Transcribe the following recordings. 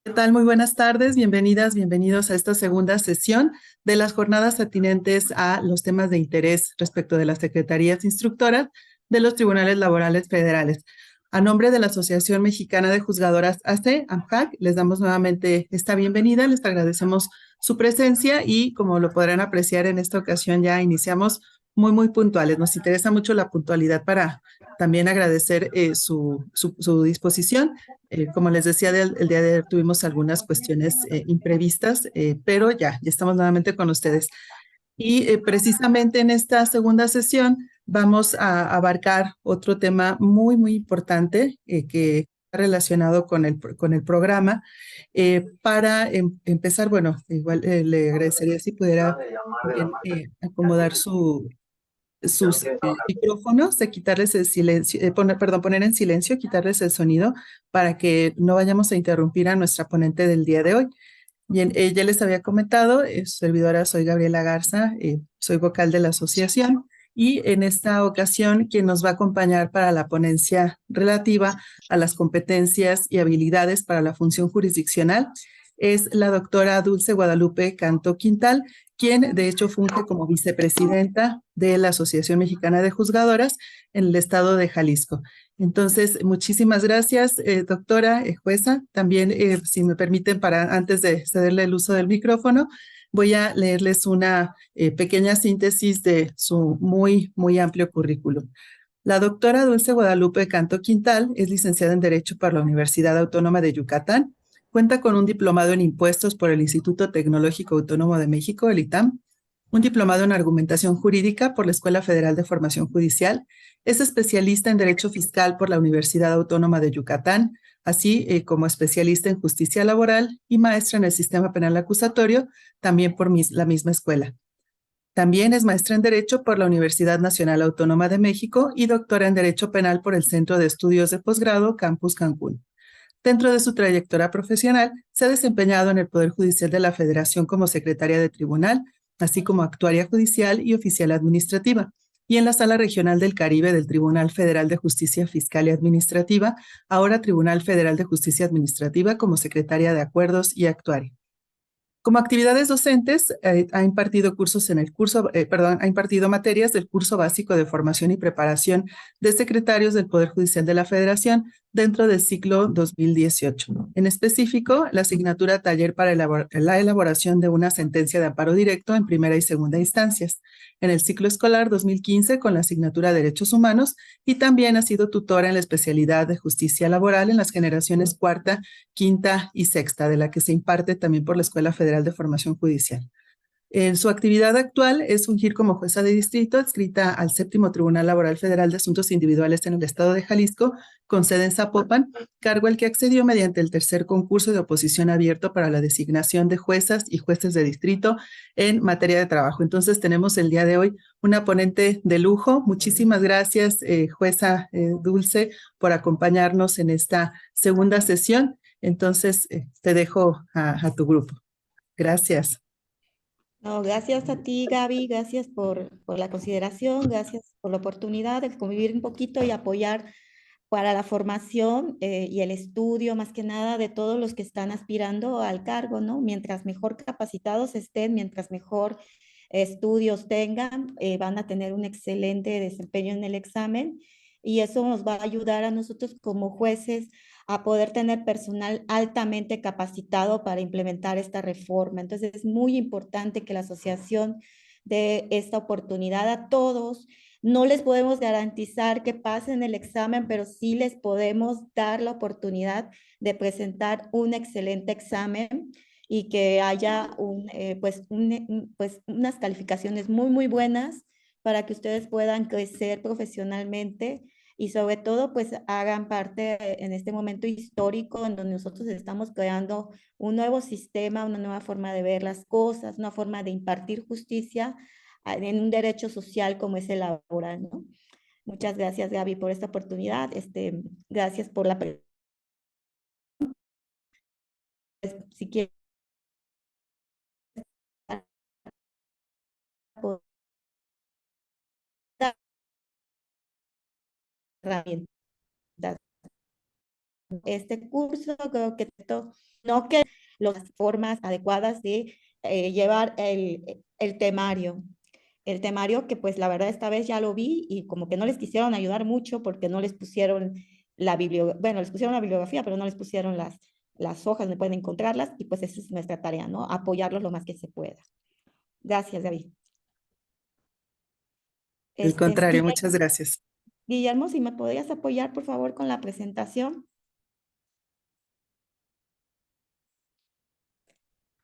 ¿Qué tal? Muy buenas tardes, bienvenidas, bienvenidos a esta segunda sesión de las jornadas atinentes a los temas de interés respecto de las secretarías instructoras de los tribunales laborales federales. A nombre de la Asociación Mexicana de Juzgadoras AC, AMJAC, les damos nuevamente esta bienvenida, les agradecemos su presencia y como lo podrán apreciar en esta ocasión ya iniciamos muy puntuales. Nos interesa mucho la puntualidad para también agradecer su disposición. Como les decía, el día de ayer tuvimos algunas cuestiones imprevistas, pero ya estamos nuevamente con ustedes. Y precisamente en esta segunda sesión vamos a abarcar otro tema muy importante que está relacionado con el programa. Para empezar, bueno, igual le agradecería si pudiera también acomodar sus micrófonos, de quitarles el silencio, poner en silencio, quitarles el sonido para que no vayamos a interrumpir a nuestra ponente del día de hoy. Bien, ya les había comentado, su servidora soy Gabriela Garza, soy vocal de la asociación y en esta ocasión quien nos va a acompañar para la ponencia relativa a las competencias y habilidades para la función jurisdiccional es la doctora Dulce Guadalupe Canto Quintal, quien de hecho funge como vicepresidenta de la Asociación Mexicana de Juzgadoras en el estado de Jalisco. Entonces, muchísimas gracias, doctora, jueza. También, si me permiten, para antes de cederle el uso del micrófono, voy a leerles una pequeña síntesis de su muy amplio currículum. La doctora Dulce Guadalupe Canto Quintal es licenciada en Derecho por la Universidad Autónoma de Yucatán. Cuenta con un diplomado en impuestos por el Instituto Tecnológico Autónomo de México, el ITAM, un diplomado en argumentación jurídica por la Escuela Federal de Formación Judicial. Es especialista en Derecho Fiscal por la Universidad Autónoma de Yucatán, así como especialista en justicia laboral y maestra en el sistema penal acusatorio, también por la misma escuela. También es maestra en Derecho por la Universidad Nacional Autónoma de México y doctora en Derecho Penal por el Centro de Estudios de Posgrado Campus Cancún. Dentro de su trayectoria profesional, se ha desempeñado en el Poder Judicial de la Federación como secretaria de tribunal, así como actuaria judicial y oficial administrativa, y en la Sala Regional del Caribe del Tribunal Federal de Justicia Fiscal y Administrativa, ahora Tribunal Federal de Justicia Administrativa como secretaria de Acuerdos y actuaria. Como actividades docentes, ha impartido ha impartido materias del curso básico de formación y preparación de secretarios del Poder Judicial de la Federación dentro del ciclo 2018. En específico, la asignatura taller para la elaboración de una sentencia de amparo directo en primera y segunda instancias. En el ciclo escolar 2015 con la asignatura Derechos Humanos y también ha sido tutora en la especialidad de justicia laboral en las generaciones cuarta, quinta y sexta, de la que se imparte también por la Escuela Federal de Formación Judicial. En su actividad actual es fungir como jueza de distrito adscrita al Séptimo Tribunal Laboral Federal de Asuntos Individuales en el estado de Jalisco, con sede en Zapopan, cargo al que accedió mediante el tercer concurso de oposición abierto para la designación de juezas y jueces de distrito en materia de trabajo. Entonces tenemos el día de hoy una ponente de lujo. Muchísimas gracias, jueza Dulce, por acompañarnos en esta segunda sesión. Entonces te dejo a tu grupo. Gracias. No, gracias a ti, Gaby, gracias por la consideración, gracias por la oportunidad de convivir un poquito y apoyar para la formación y el estudio, más que nada, de todos los que están aspirando al cargo, ¿no? Mientras mejor capacitados estén, mientras mejor estudios tengan, van a tener un excelente desempeño en el examen y eso nos va a ayudar a nosotros como jueces a poder tener personal altamente capacitado para implementar esta reforma. Entonces es muy importante que la asociación dé esta oportunidad a todos. No les podemos garantizar que pasen el examen, pero sí les podemos dar la oportunidad de presentar un excelente examen y que haya pues unas calificaciones muy buenas para que ustedes puedan crecer profesionalmente y sobre todo pues hagan parte en este momento histórico en donde nosotros estamos creando un nuevo sistema, una nueva forma de ver las cosas, una forma de impartir justicia en un derecho social como es el laboral, ¿no? Muchas gracias, Gaby, por esta oportunidad. Gracias por la pregunta. Si quieres herramientas. este curso, creo que no que las formas adecuadas de llevar el temario. El temario que pues la verdad esta vez ya lo vi y como que no les quisieron ayudar mucho porque no les pusieron la bibliografía, bueno, les pusieron la bibliografía, pero no les pusieron las hojas donde pueden encontrarlas y pues esa es nuestra tarea, ¿no? Apoyarlos lo más que se pueda. Gracias, David. Al contrario, Guillermo, muchas gracias. Guillermo, si me podrías apoyar, por favor, con la presentación.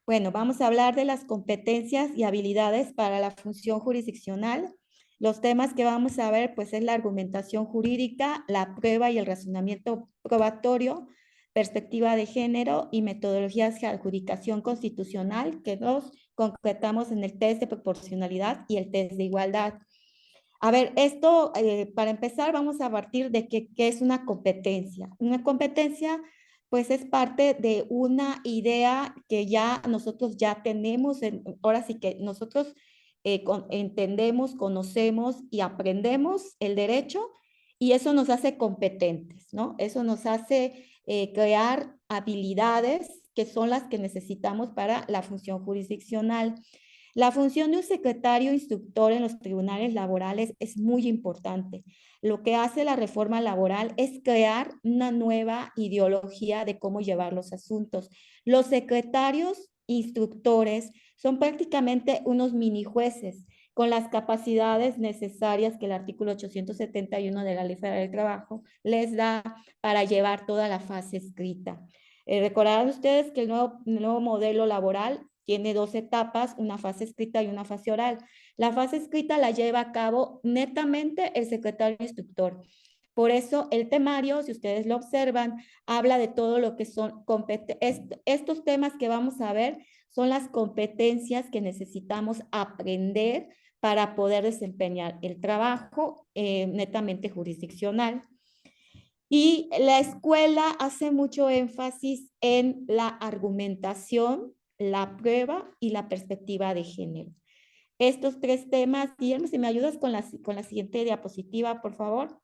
Bueno, vamos a hablar de las competencias y habilidades para la función jurisdiccional. Los temas que vamos a ver, pues, es la argumentación jurídica, la prueba y el razonamiento probatorio, perspectiva de género y metodologías de adjudicación constitucional, que los concretamos en el test de proporcionalidad y el test de igualdad. A ver, esto, para empezar, vamos a partir de qué es una competencia. Una competencia, pues, es parte de una idea que ya nosotros ya tenemos, ahora sí que nosotros entendemos, conocemos y aprendemos el derecho y eso nos hace competentes, ¿no? Eso nos hace crear habilidades que son las que necesitamos para la función jurisdiccional. La función de un secretario instructor en los tribunales laborales es muy importante. Lo que hace la reforma laboral es crear una nueva ideología de cómo llevar los asuntos. Los secretarios instructores son prácticamente unos mini jueces con las capacidades necesarias que el artículo 871 de la Ley Federal del Trabajo les da para llevar toda la fase escrita. Recordarán ustedes que el nuevo modelo laboral tiene dos etapas, una fase escrita y una fase oral. La fase escrita la lleva a cabo netamente el secretario instructor. Por eso el temario, si ustedes lo observan, habla de todo lo que son estos temas que vamos a ver son las competencias que necesitamos aprender para poder desempeñar el trabajo netamente jurisdiccional. Y la escuela hace mucho énfasis en la argumentación, la prueba y la perspectiva de género. Estos tres temas, Guillermo, si me ayudas con la siguiente diapositiva, por favor.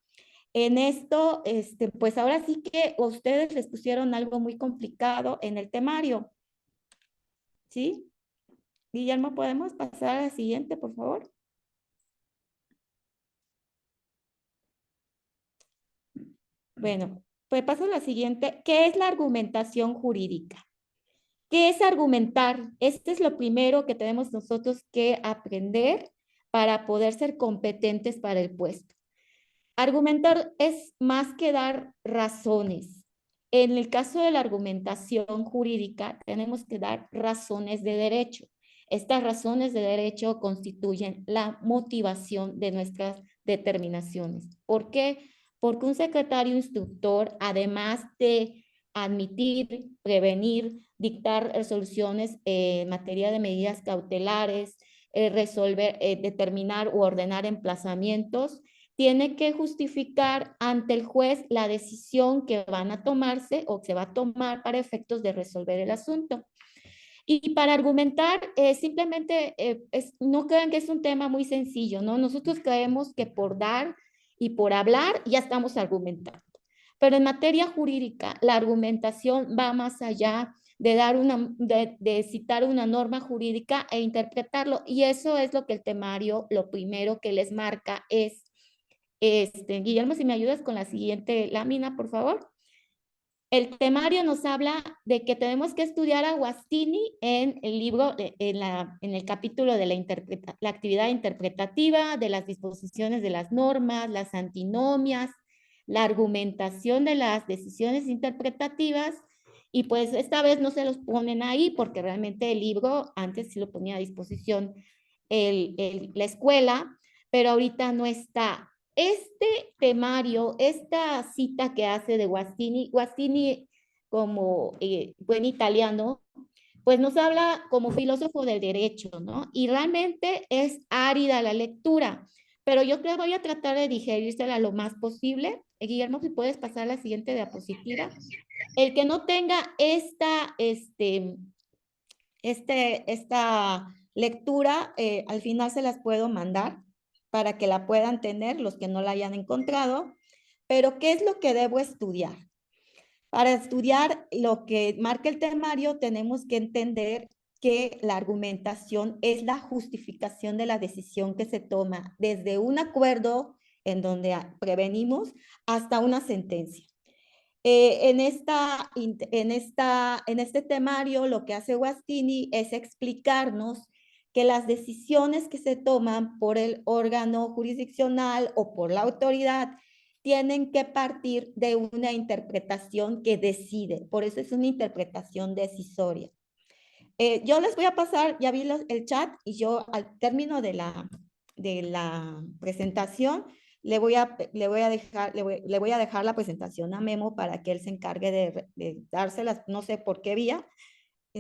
En esto, pues ahora sí que ustedes les pusieron algo muy complicado en el temario. ¿Sí? Guillermo, ¿podemos pasar a la siguiente, por favor? Bueno, pues paso a la siguiente. ¿Qué es la argumentación jurídica? ¿Qué es argumentar? Este es lo primero que tenemos nosotros que aprender para poder ser competentes para el puesto. Argumentar es más que dar razones. En el caso de la argumentación jurídica, tenemos que dar razones de derecho. Estas razones de derecho constituyen la motivación de nuestras determinaciones. ¿Por qué? Porque un secretario instructor, además de admitir, prevenir, dictar resoluciones en materia de medidas cautelares, resolver, determinar u ordenar emplazamientos, tiene que justificar ante el juez la decisión que van a tomarse o se va a tomar para efectos de resolver el asunto. Y para argumentar, simplemente no crean que es un tema muy sencillo, ¿no? Nosotros creemos que por dar y por hablar ya estamos argumentando. Pero en materia jurídica, la argumentación va más allá de de citar una norma jurídica e interpretarlo. Y eso es lo que el temario, lo primero que les marca es, Guillermo, si me ayudas con la siguiente lámina, por favor. El temario nos habla de que tenemos que estudiar a Guastini en el libro, en el capítulo de la actividad interpretativa, de las disposiciones de las normas, las antinomias, la argumentación de las decisiones interpretativas, y pues esta vez no se los ponen ahí porque realmente el libro antes sí lo ponía a disposición la escuela, pero ahorita no está. Este temario, esta cita que hace de Guastini como buen italiano, pues nos habla como filósofo del derecho, ¿no? Y realmente es árida la lectura, pero yo creo que voy a tratar de digerírsela lo más posible. Guillermo, si puedes pasar a la siguiente diapositiva. El que no tenga esta lectura, al final se las puedo mandar para que la puedan tener los que no la hayan encontrado. Pero, ¿qué es lo que debo estudiar? Para estudiar lo que marca el temario, tenemos que entender que la argumentación es la justificación de la decisión que se toma desde un acuerdo en donde prevenimos hasta una sentencia. En este temario, lo que hace Guastini es explicarnos que las decisiones que se toman por el órgano jurisdiccional o por la autoridad tienen que partir de una interpretación que decide. Por eso es una interpretación decisoria. Yo les voy a pasar, ya vi el chat, y yo al término de la presentación le voy a dejar la presentación a Memo para que él se encargue de dárselas, no sé por qué vía,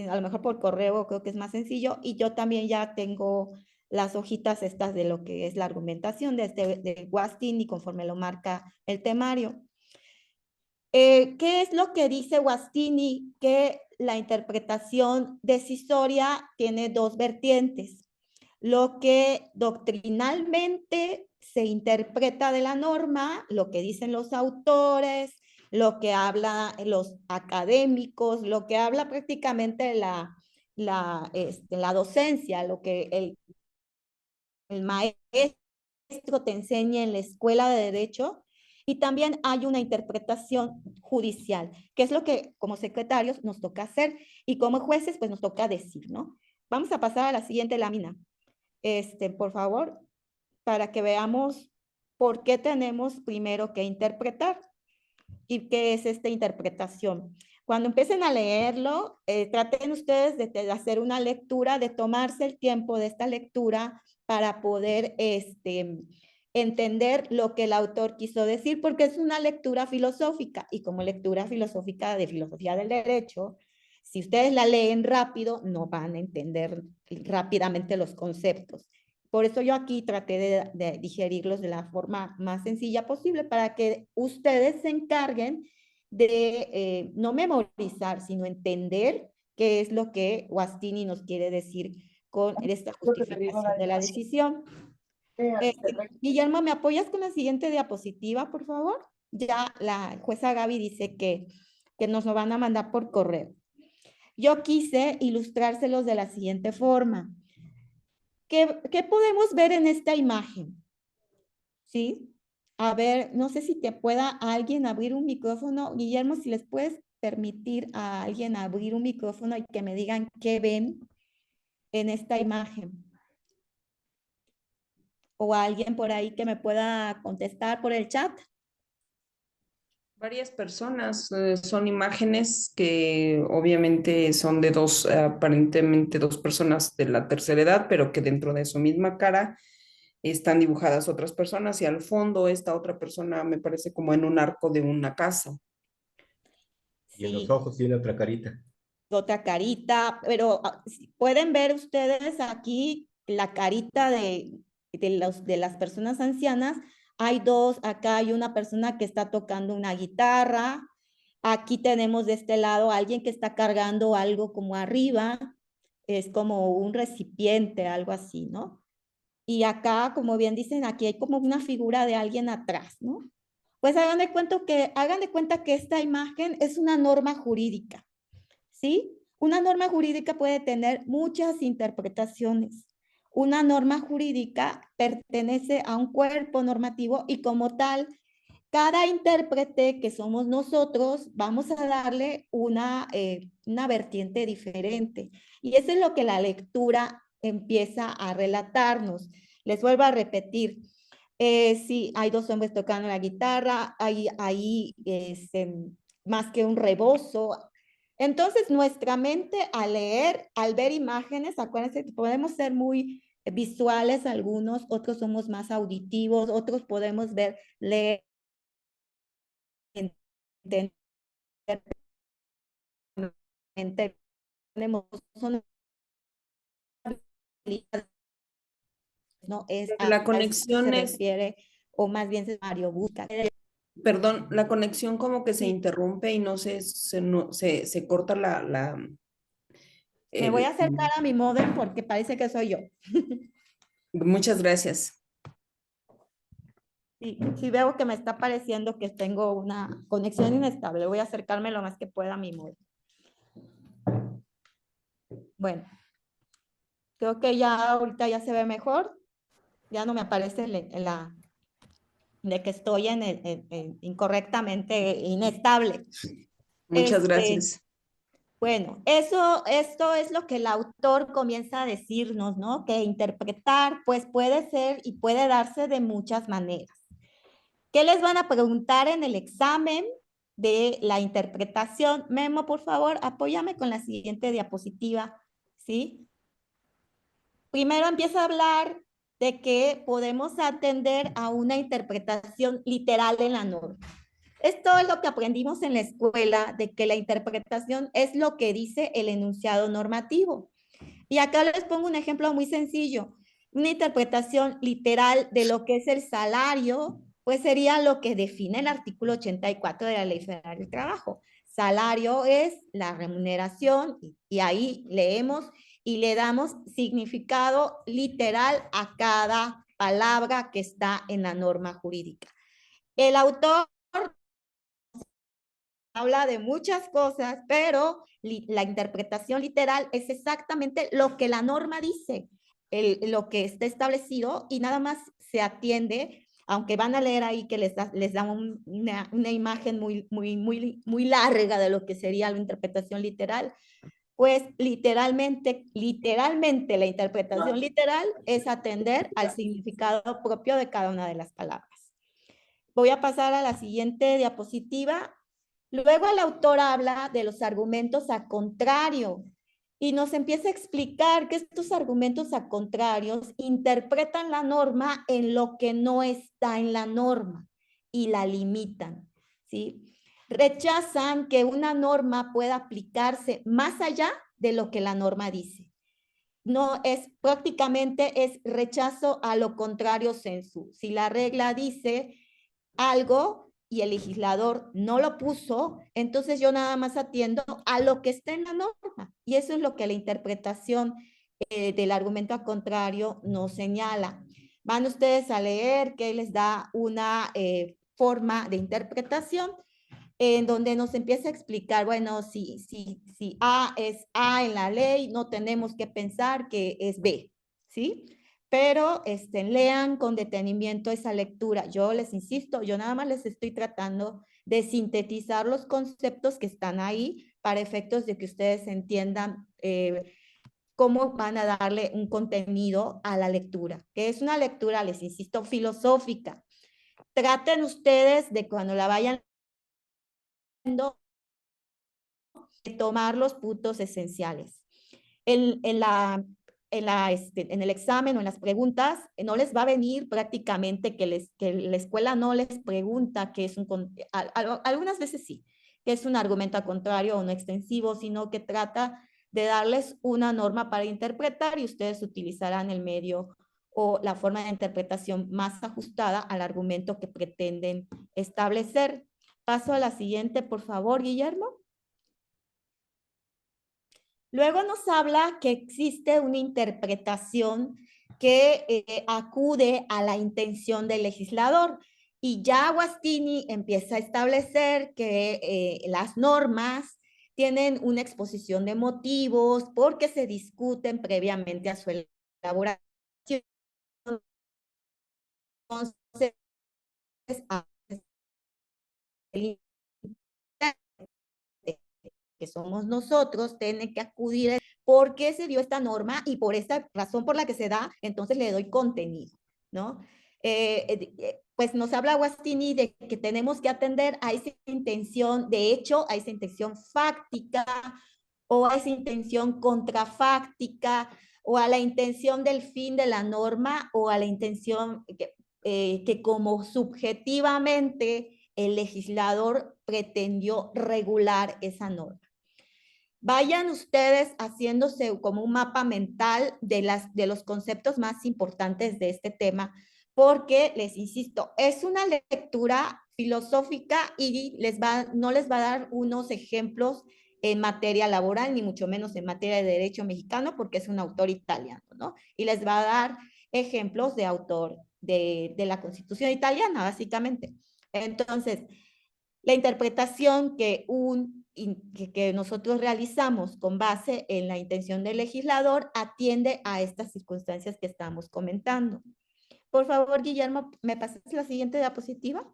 a lo mejor por correo creo que es más sencillo, y yo también ya tengo las hojitas estas de lo que es la argumentación de Guastini conforme lo marca el temario. ¿Qué es lo que dice Guastini? Que la interpretación decisoria tiene dos vertientes. Lo que doctrinalmente se interpreta de la norma, lo que dicen los autores, lo que hablan los académicos, lo que habla prácticamente la docencia, lo que el maestro te enseña en la escuela de derecho, y también hay una interpretación judicial, que es lo que como secretarios nos toca hacer, y como jueces pues nos toca decir, ¿no? Vamos a pasar a la siguiente lámina, por favor, para que veamos por qué tenemos primero que interpretar y qué es esta interpretación. Cuando empiecen a leerlo, traten ustedes de hacer una lectura, de tomarse el tiempo de esta lectura para poder entender lo que el autor quiso decir, porque es una lectura filosófica, y como lectura filosófica de filosofía del derecho, si ustedes la leen rápido, no van a entender rápidamente los conceptos. Por eso yo aquí traté de digerirlos de la forma más sencilla posible para que ustedes se encarguen de no memorizar, sino entender qué es lo que Guastini nos quiere decir con esta justificación de la decisión. Guillermo, ¿me apoyas con la siguiente diapositiva, por favor? Ya la jueza Gaby dice que nos lo van a mandar por correo. Yo quise ilustrárselos de la siguiente forma. ¿Qué podemos ver en esta imagen? ¿Sí? A ver, no sé si te pueda alguien abrir un micrófono. Guillermo, si les puedes permitir a alguien abrir un micrófono y que me digan qué ven en esta imagen. O alguien por ahí que me pueda contestar por el chat. Varias personas, son imágenes que obviamente son de aparentemente dos personas de la tercera edad, pero que dentro de su misma cara están dibujadas otras personas, y al fondo esta otra persona me parece como en un arco de una casa. Y en los Sí, ojos tiene otra carita. otra carita, pero pueden ver ustedes aquí la carita de las personas ancianas. Hay dos, acá hay una persona que está tocando una guitarra. Aquí tenemos de este lado a alguien que está cargando algo como arriba. Es como un recipiente, algo así, ¿no? Y acá, como bien dicen, aquí hay como una figura de alguien atrás, ¿no? Pues hagan de cuenta que esta imagen es una norma jurídica, ¿sí? Una norma jurídica puede tener muchas interpretaciones. Una norma jurídica pertenece a un cuerpo normativo y como tal, cada intérprete que somos nosotros, vamos a darle una vertiente diferente. Y eso es lo que la lectura empieza a relatarnos. Les vuelvo a repetir. Sí, hay dos hombres tocando la guitarra, hay más que un rebozo. Entonces, nuestra mente al leer, al ver imágenes, acuérdense que podemos ser muy visuales algunos, otros somos más auditivos, otros podemos ver, leer, entender, tenemos, son no es La a eso se conexión es, refiere, o más bien Mario busca. perdón, la conexión como que se Sí. interrumpe y no sé, se corta Me voy a el- acercar a mi modem porque parece que soy yo. muchas gracias. Sí veo que me está pareciendo que tengo una conexión inestable. Voy a acercarme lo más que pueda a mi móvil. Bueno, creo que ya ahorita ya se ve mejor. Ya no me aparece de que estoy incorrectamente inestable. Muchas gracias. Bueno, esto es lo que el autor comienza a decirnos, ¿no? Que interpretar, pues puede ser y puede darse de muchas maneras. ¿Qué les van a preguntar en el examen de la interpretación? Memo, por favor, apóyame con la siguiente diapositiva, ¿sí? Primero empieza a hablar de que podemos atender a una interpretación literal en la norma. Esto es lo que aprendimos en la escuela, de que la interpretación es lo que dice el enunciado normativo. Y acá les pongo un ejemplo muy sencillo. Una interpretación literal de lo que es el salario, pues sería lo que define el artículo 84 de la Ley Federal del Trabajo. Salario es la remuneración y ahí leemos y le damos significado literal a cada palabra que está en la norma jurídica. El autor habla de muchas cosas, pero la interpretación literal es exactamente lo que la norma dice, lo que está establecido y nada más se atiende, aunque van a leer ahí que les da una imagen muy larga de lo que sería la interpretación literal, pues literalmente la interpretación literal es atender al significado propio de cada una de las palabras. Voy a pasar a la siguiente diapositiva. Luego el autor habla de los argumentos a contrario y nos empieza a explicar que estos argumentos a contrarios interpretan la norma en lo que no está en la norma y la limitan, ¿sí? Rechazan que una norma pueda aplicarse más allá de lo que la norma dice. No es prácticamente es rechazo a lo contrario sensu. Si la regla dice algo y el legislador no lo puso, entonces yo nada más atiendo a lo que está en la norma. Y eso es lo que la interpretación del argumento a contrario nos señala. Van ustedes a leer que les da una forma de interpretación en donde nos empieza a explicar, bueno, si A es A en la ley, no tenemos que pensar que es B, ¿sí? Pero lean con detenimiento esa lectura. Yo les insisto, yo nada más les estoy tratando de sintetizar los conceptos que están ahí para efectos de que ustedes entiendan cómo van a darle un contenido a la lectura, que es una lectura, les insisto, filosófica. Traten ustedes de cuando la vayan leyendo, de tomar los puntos esenciales. En el examen o en las preguntas, no les va a venir prácticamente que la escuela no les pregunta que es algunas veces sí, que es un argumento a contrario o no extensivo, sino que trata de darles una norma para interpretar y ustedes utilizarán el medio o la forma de interpretación más ajustada al argumento que pretenden establecer. Paso a la siguiente, por favor, Guillermo. Luego nos habla que existe una interpretación que acude a la intención del legislador y ya Agostini empieza a establecer que las normas tienen una exposición de motivos porque se discuten previamente a su elaboración. Entonces, que somos nosotros, tiene que acudir por qué se dio esta norma y por esta razón por la que se da, entonces le doy contenido, ¿no? Pues nos habla Agostini de que tenemos que atender a esa intención, de hecho, a esa intención fáctica o a esa intención contrafáctica o a la intención del fin de la norma o a la intención que como subjetivamente el legislador pretendió regular esa norma. Vayan ustedes haciéndose como un mapa mental de los conceptos más importantes de este tema, porque les insisto, es una lectura filosófica y no les va a dar unos ejemplos en materia laboral, ni mucho menos en materia de derecho mexicano, porque es un autor italiano, ¿no? Y les va a dar ejemplos de de la Constitución italiana, básicamente. Entonces, la interpretación que nosotros realizamos con base en la intención del legislador atiende a estas circunstancias que estamos comentando. Por favor, Guillermo, ¿me pasas la siguiente diapositiva?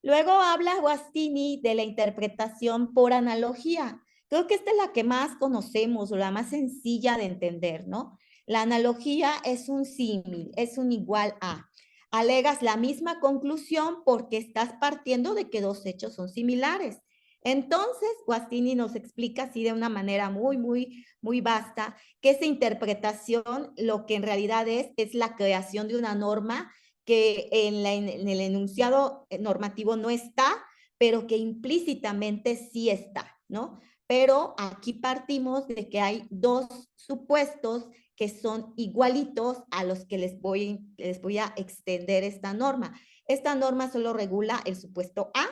Luego habla Guastini de la interpretación por analogía. Creo que esta es la que más conocemos o la más sencilla de entender, ¿no? La analogía es un símil, es un igual a. Alegas la misma conclusión porque estás partiendo de que dos hechos son similares. Entonces, Guastini nos explica así de una manera muy vasta que esa interpretación lo que en realidad es la creación de una norma que en el enunciado normativo no está, pero que implícitamente sí está, ¿no? Pero aquí partimos de que hay dos supuestos que son igualitos a los que les voy a extender esta norma. Esta norma solo regula el supuesto A,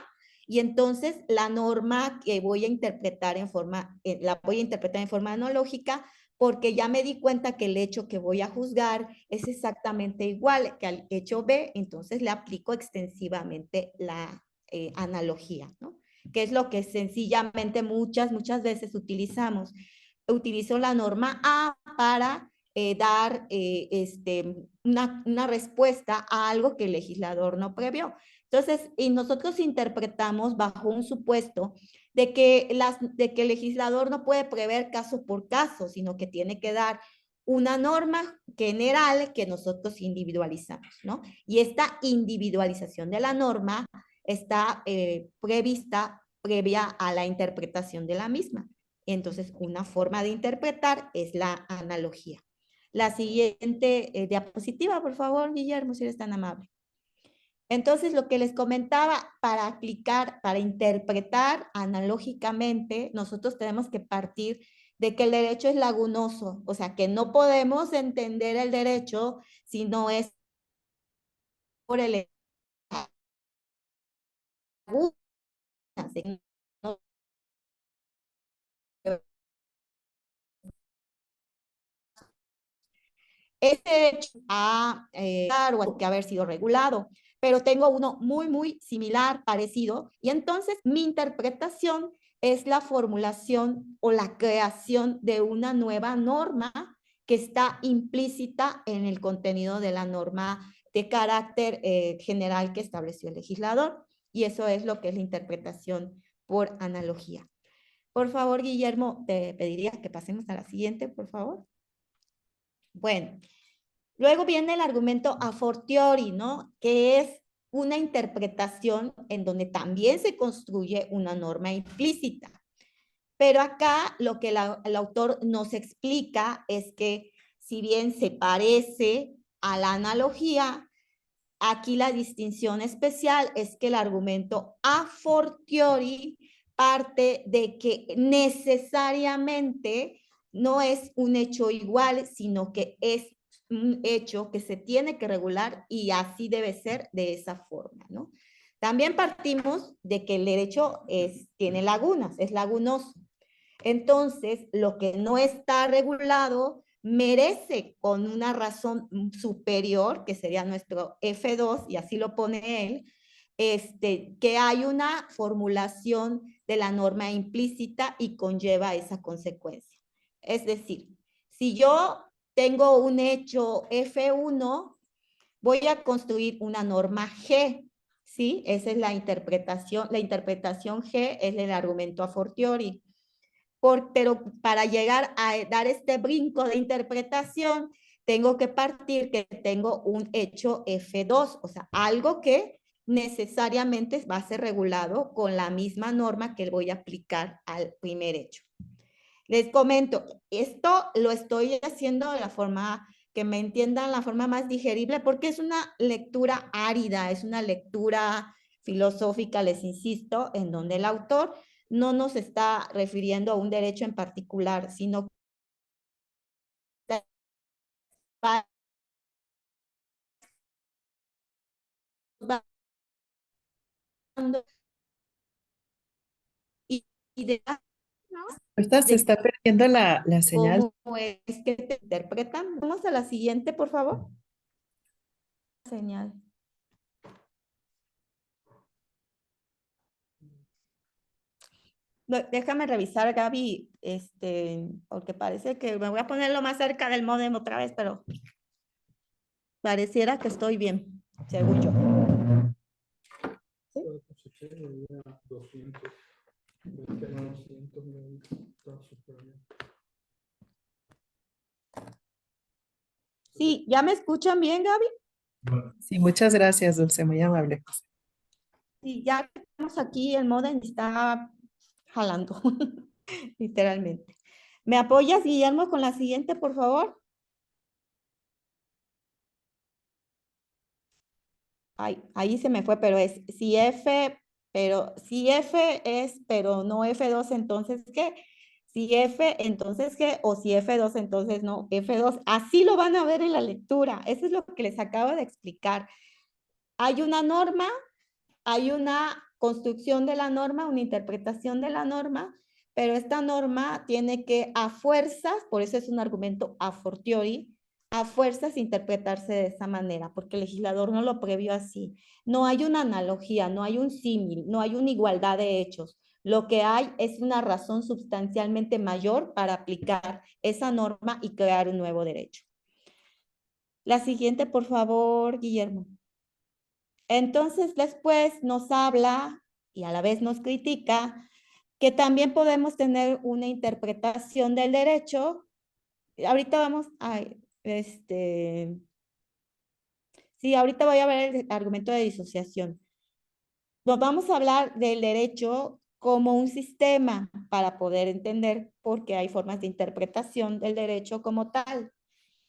y entonces la norma que voy a interpretar la voy a interpretar en forma analógica, porque ya me di cuenta que el hecho que voy a juzgar es exactamente igual que al hecho B, entonces le aplico extensivamente la analogía, ¿no? Que es lo que sencillamente muchas veces utilizamos. Utilizo la norma A para dar una respuesta a algo que el legislador no previó. Entonces, y nosotros interpretamos bajo un supuesto de que el legislador no puede prever caso por caso, sino que tiene que dar una norma general que nosotros individualizamos, ¿no? Y esta individualización de la norma está previa a la interpretación de la misma. Entonces, una forma de interpretar es la analogía. La siguiente diapositiva, por favor, Guillermo, si eres tan amable. Entonces, lo que les comentaba, para interpretar analógicamente, nosotros tenemos que partir de que el derecho es lagunoso, o sea, que no podemos entender el derecho si no es por el laguna. Ese derecho a que haber sido regulado, pero tengo uno muy similar, parecido, y entonces mi interpretación es la formulación o la creación de una nueva norma que está implícita en el contenido de la norma de carácter general que estableció el legislador, y eso es lo que es la interpretación por analogía. Por favor, Guillermo, te pediría que pasemos a la siguiente, por favor. Bueno, luego viene el argumento a fortiori, ¿no? Que es una interpretación en donde también se construye una norma implícita. Pero acá lo que el autor nos explica es que si bien se parece a la analogía, aquí la distinción especial es que el argumento a fortiori parte de que necesariamente no es un hecho igual, sino que es un hecho que se tiene que regular y así debe ser de esa forma, ¿no? También partimos de que el derecho tiene lagunas, es lagunoso. Entonces, lo que no está regulado merece con una razón superior, que sería nuestro F2, y así lo pone él, que hay una formulación de la norma implícita y conlleva esa consecuencia. Es decir, si yo tengo un hecho F1, voy a construir una norma G, ¿sí? Esa es la interpretación G es el argumento a fortiori. Pero para llegar a dar este brinco de interpretación, tengo que partir que tengo un hecho F2, o sea, algo que necesariamente va a ser regulado con la misma norma que voy a aplicar al primer hecho. Les comento, esto lo estoy haciendo de la forma que me entiendan, la forma más digerible, porque es una lectura árida, es una lectura filosófica, les insisto, en donde el autor no nos está refiriendo a un derecho en particular, sino y de Se está perdiendo la señal. cómo es que te interpretan. Vamos a la siguiente, por favor. señal. Déjame revisar, Gaby, porque parece que me voy a ponerlo más cerca del módem otra vez, pero pareciera que estoy bien, según yo. Sí, ¿ya me escuchan bien, Gaby? Sí, muchas gracias, Dulce, muy amable. Sí, ya que estamos aquí, el modem está jalando, literalmente. ¿Me apoyas, Guillermo, con la siguiente, por favor? Ay, ahí se me fue, pero es si F, pero si F es, pero no F2, entonces ¿qué? Si F, entonces ¿qué? O si F2, entonces no F2. Así lo van a ver en la lectura. Eso es lo que les acabo de explicar. Hay una norma, hay una construcción de la norma, una interpretación de la norma, pero esta norma tiene que a fuerzas, por eso es un argumento a fortiori, a fuerzas interpretarse de esa manera, porque el legislador no lo previó así. No hay una analogía, no hay un símil, no hay una igualdad de hechos. Lo que hay es una razón sustancialmente mayor para aplicar esa norma y crear un nuevo derecho. La siguiente, por favor, Guillermo. Entonces, después nos habla y a la vez nos critica que también podemos tener una interpretación del derecho. Ahorita vamos a, sí, ahorita voy a ver el argumento de disociación. Nos vamos a hablar del derecho como un sistema para poder entender por qué hay formas de interpretación del derecho como tal.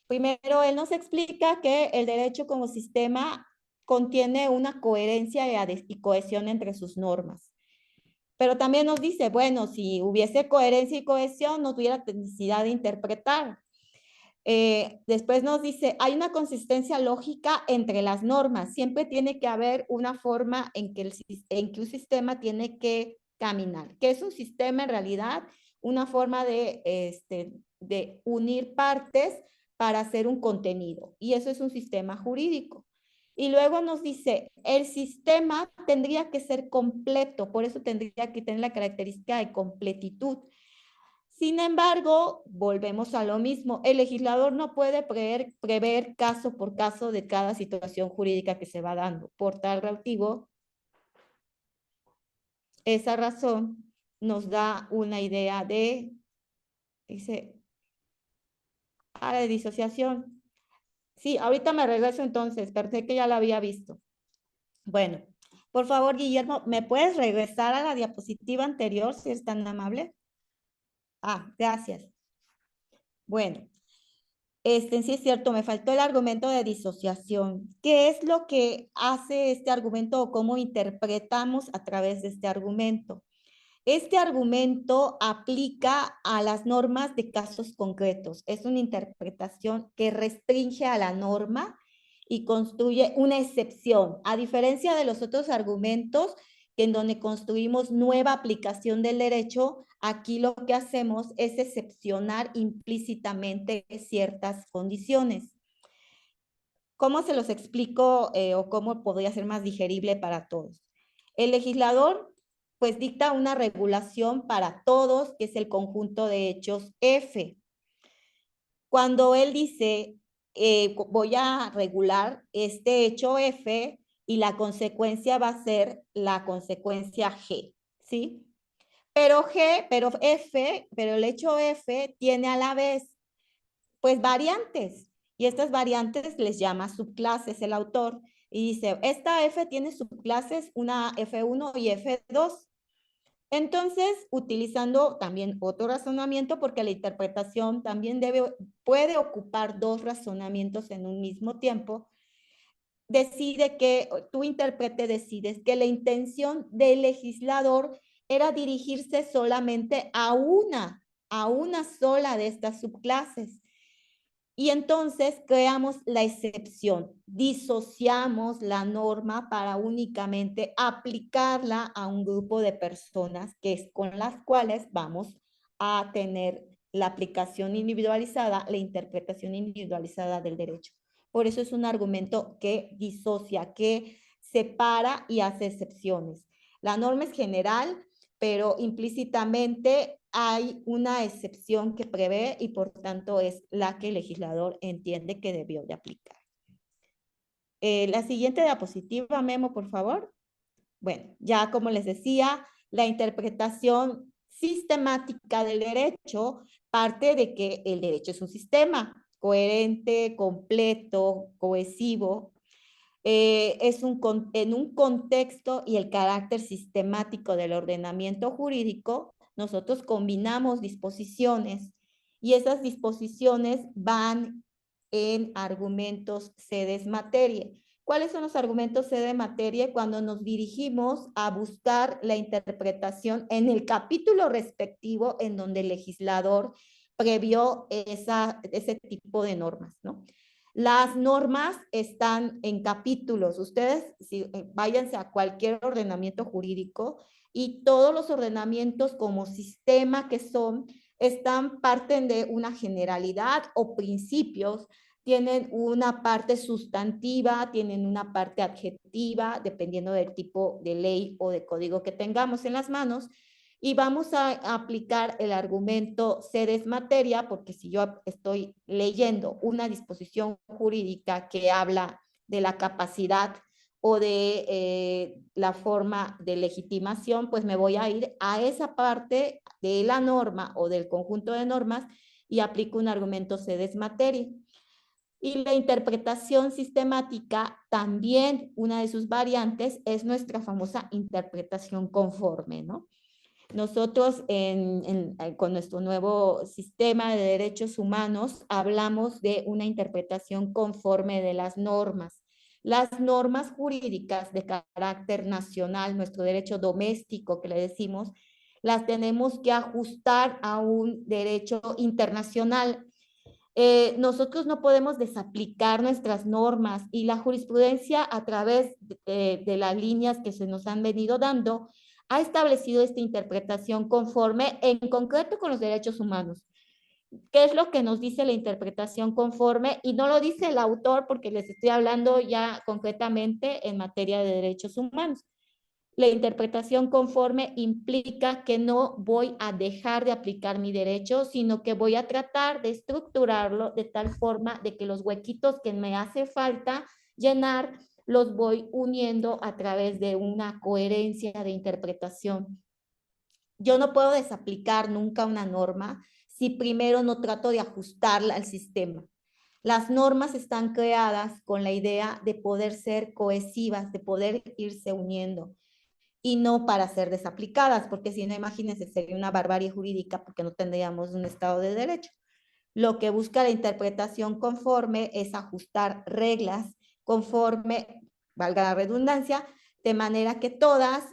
Primero, él nos explica que el derecho como sistema contiene una coherencia y cohesión entre sus normas. Pero también nos dice, bueno, si hubiese coherencia y cohesión, no tuviera necesidad de interpretar. Después nos dice, hay una consistencia lógica entre las normas. Siempre tiene que haber una forma en que un sistema tiene que caminar. ¿Qué es un sistema en realidad? Una forma de unir partes para hacer un contenido. Y eso es un sistema jurídico. Y luego nos dice, el sistema tendría que ser completo, por eso tendría que tener la característica de completitud. Sin embargo, volvemos a lo mismo. El legislador no puede prever caso por caso de cada situación jurídica que se va dando. Por tal motivo, esa razón nos da una idea de, dice, de disociación. Sí, ahorita me regreso entonces, pensé que ya la había visto. Bueno, por favor, Guillermo, ¿me puedes regresar a la diapositiva anterior si es tan amable? Gracias. Bueno, sí es cierto, me faltó el argumento de disociación. ¿Qué es lo que hace este argumento o cómo interpretamos a través de este argumento? Este argumento aplica a las normas de casos concretos. Es una interpretación que restringe a la norma y construye una excepción, a diferencia de los otros argumentos que en donde construimos nueva aplicación del derecho, aquí lo que hacemos es excepcionar implícitamente ciertas condiciones. ¿Cómo se los explico o cómo podría ser más digerible para todos? El legislador pues dicta una regulación para todos, que es el conjunto de hechos F. Cuando él dice, voy a regular este hecho F y la consecuencia va a ser la consecuencia G, ¿sí? Pero el hecho F tiene a la vez, pues, variantes. Y estas variantes les llama subclases el autor. Y dice, esta F tiene subclases, una F1 y F2. Entonces, utilizando también otro razonamiento, porque la interpretación también puede ocupar dos razonamientos en un mismo tiempo, tu intérprete decides que la intención del legislador era dirigirse solamente a una sola de estas subclases. Y entonces creamos la excepción, disociamos la norma para únicamente aplicarla a un grupo de personas que es con las cuales vamos a tener la aplicación individualizada, la interpretación individualizada del derecho. Por eso es un argumento que disocia, que separa y hace excepciones. La norma es general, pero implícitamente hay una excepción que prevé y por tanto es la que el legislador entiende que debió de aplicar. La siguiente diapositiva, Memo, por favor. Bueno, ya como les decía, la interpretación sistemática del derecho parte de que el derecho es un sistema coherente, completo, cohesivo, en un contexto y el carácter sistemático del ordenamiento jurídico, nosotros combinamos disposiciones y esas disposiciones van en argumentos sedes materia. ¿Cuáles son los argumentos sede materia? Cuando nos dirigimos a buscar la interpretación en el capítulo respectivo en donde el legislador previó ese tipo de normas, ¿no? Las normas están en capítulos. Ustedes váyanse a cualquier ordenamiento jurídico y todos los ordenamientos como sistema que son, parten de una generalidad o principios, tienen una parte sustantiva, tienen una parte adjetiva, dependiendo del tipo de ley o de código que tengamos en las manos, y vamos a aplicar el argumento sedes materia, porque si yo estoy leyendo una disposición jurídica que habla de la capacidad o de la forma de legitimación, pues me voy a ir a esa parte de la norma o del conjunto de normas y aplico un argumento sedes materia. Y la interpretación sistemática, también una de sus variantes, es nuestra famosa interpretación conforme, ¿no? Nosotros con nuestro nuevo sistema de derechos humanos hablamos de una interpretación conforme de las normas. Las normas jurídicas de carácter nacional, nuestro derecho doméstico que le decimos, las tenemos que ajustar a un derecho internacional. Nosotros no podemos desaplicar nuestras normas y la jurisprudencia a través de las líneas que se nos han venido dando ha establecido esta interpretación conforme en concreto con los derechos humanos. ¿Qué es lo que nos dice la interpretación conforme? Y no lo dice el autor porque les estoy hablando ya concretamente en materia de derechos humanos. La interpretación conforme implica que no voy a dejar de aplicar mi derecho, sino que voy a tratar de estructurarlo de tal forma de que los huequitos que me hace falta llenar los voy uniendo a través de una coherencia de interpretación. Yo no puedo desaplicar nunca una norma si primero no trato de ajustarla al sistema. Las normas están creadas con la idea de poder ser cohesivas, de poder irse uniendo y no para ser desaplicadas, porque si no, imagínense, sería una barbarie jurídica porque no tendríamos un Estado de Derecho. Lo que busca la interpretación conforme es ajustar reglas conforme, valga la redundancia, de manera que todas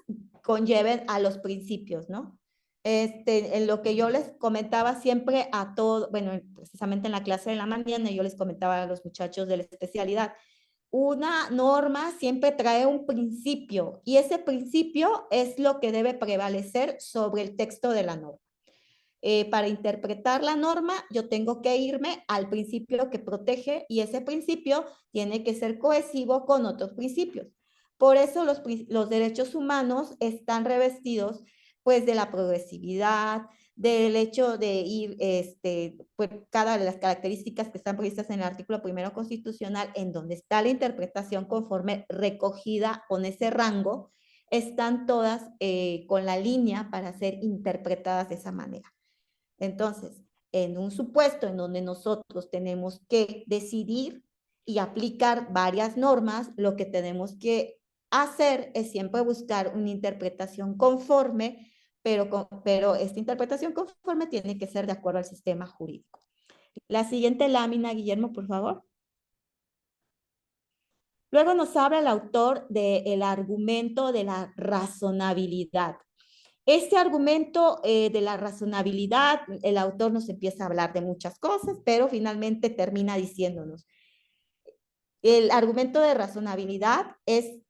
conlleven a los principios, ¿no? En lo que yo les comentaba siempre a todos, bueno, precisamente en la clase de la mañana yo les comentaba a los muchachos de la especialidad, una norma siempre trae un principio y ese principio es lo que debe prevalecer sobre el texto de la norma. Para interpretar la norma, yo tengo que irme al principio que protege y ese principio tiene que ser cohesivo con otros principios. Por eso los derechos humanos están revestidos pues de la progresividad, del hecho de ir, pues cada de las características que están previstas en el artículo 1 constitucional, en donde está la interpretación conforme recogida con ese rango, están todas con la línea para ser interpretadas de esa manera. Entonces, en un supuesto en donde nosotros tenemos que decidir y aplicar varias normas, lo que tenemos que hacer es siempre buscar una interpretación conforme, pero esta interpretación conforme tiene que ser de acuerdo al sistema jurídico. La siguiente lámina, Guillermo, por favor. Luego nos habla el autor del argumento de la razonabilidad. Este argumento de la razonabilidad, el autor nos empieza a hablar de muchas cosas, pero finalmente termina diciéndonos, el argumento de razonabilidad es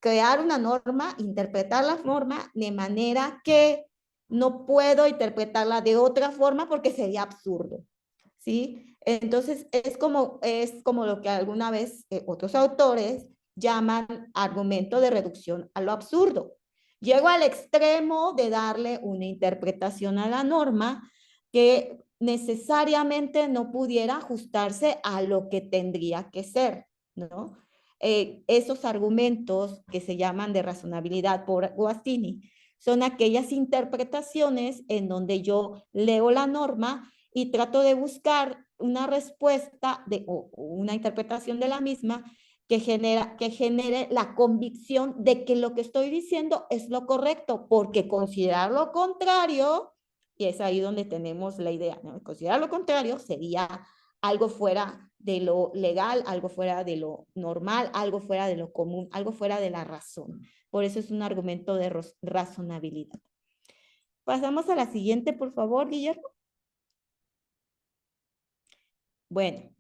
crear una norma, interpretar la norma de manera que no puedo interpretarla de otra forma porque sería absurdo, ¿sí? Entonces, es como lo que alguna vez otros autores llaman argumento de reducción a lo absurdo. Llego al extremo de darle una interpretación a la norma que necesariamente no pudiera ajustarse a lo que tendría que ser, ¿no? Esos argumentos que se llaman de razonabilidad por Guastini son aquellas interpretaciones en donde yo leo la norma y trato de buscar una respuesta o una interpretación de la misma que genere la convicción de que lo que estoy diciendo es lo correcto, porque considerar lo contrario, y es ahí donde tenemos la idea, ¿no? Considerar lo contrario sería algo fuera de lo legal, algo fuera de lo normal, algo fuera de lo común, algo fuera de la razón. Por eso es un argumento de razonabilidad. Pasamos a la siguiente, por favor, Guillermo. Bueno,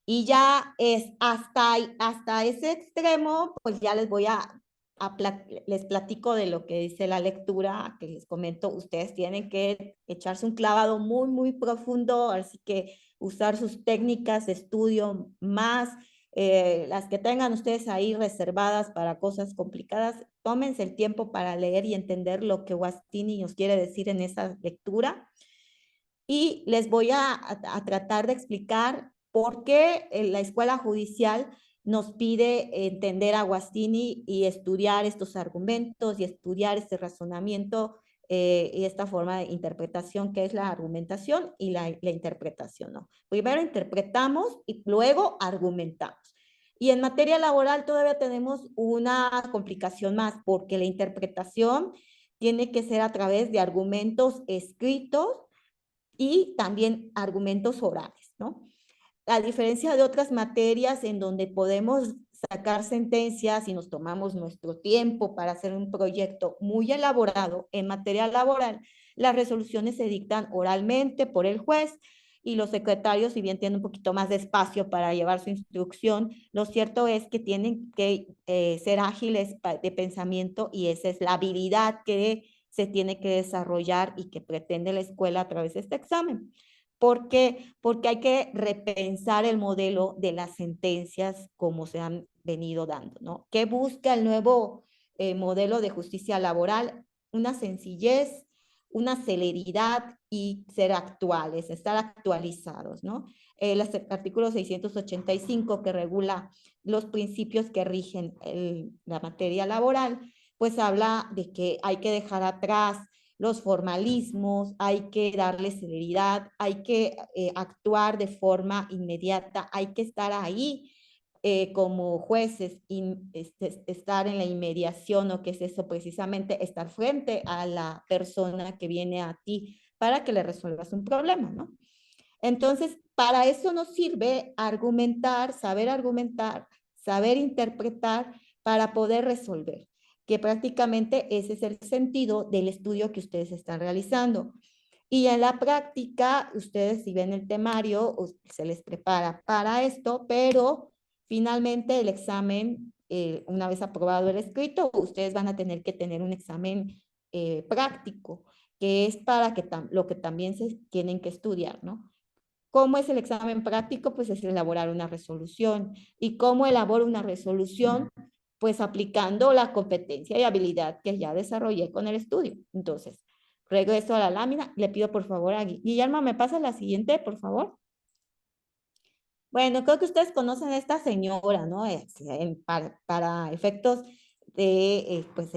y ya es hasta ese extremo, pues ya les platico de lo que dice la lectura, que les comento, ustedes tienen que echarse un clavado muy, muy profundo, así que usar sus técnicas de estudio más, las que tengan ustedes ahí reservadas para cosas complicadas, tómense el tiempo para leer y entender lo que Guastini nos quiere decir en esa lectura. Y les voy a tratar de explicar por qué la escuela judicial nos pide entender a Guastini y estudiar estos argumentos y estudiar este razonamiento y esta forma de interpretación que es la argumentación y la interpretación, ¿no? Primero interpretamos y luego argumentamos. Y en materia laboral todavía tenemos una complicación más porque la interpretación tiene que ser a través de argumentos escritos y también argumentos orales, ¿no? A diferencia de otras materias en donde podemos sacar sentencias y nos tomamos nuestro tiempo para hacer un proyecto muy elaborado, en materia laboral, las resoluciones se dictan oralmente por el juez y los secretarios, si bien tienen un poquito más de espacio para llevar su instrucción, lo cierto es que tienen que ser ágiles de pensamiento y esa es la habilidad que se tiene que desarrollar y que pretende la escuela a través de este examen. ¿Por qué? Porque hay que repensar el modelo de las sentencias como se han venido dando, ¿no? ¿Qué busca el nuevo modelo de justicia laboral? Una sencillez, una celeridad y ser actuales, estar actualizados, ¿no? El artículo 685 que regula los principios que rigen la materia laboral, pues habla de que hay que dejar atrás los formalismos, hay que darle celeridad, hay que actuar de forma inmediata, hay que estar ahí como jueces, estar en la inmediación, o qué es eso precisamente, estar frente a la persona que viene a ti para que le resuelvas un problema, ¿no? Entonces, para eso nos sirve argumentar, saber interpretar para poder resolver, que prácticamente ese es el sentido del estudio que ustedes están realizando. Y en la práctica, ustedes si ven el temario, se les prepara para esto, pero finalmente el examen, una vez aprobado el escrito, ustedes van a tener que tener un examen práctico, que es para lo que también se tienen que estudiar, ¿no? ¿Cómo es el examen práctico? Pues es elaborar una resolución. ¿Y cómo elaboro una resolución? Pues aplicando la competencia y habilidad que ya desarrollé con el estudio. Entonces, regreso a la lámina. Le pido por favor a Guillermo, ¿me pasa la siguiente, por favor? Bueno, creo que ustedes conocen a esta señora, ¿no? Para efectos de, pues,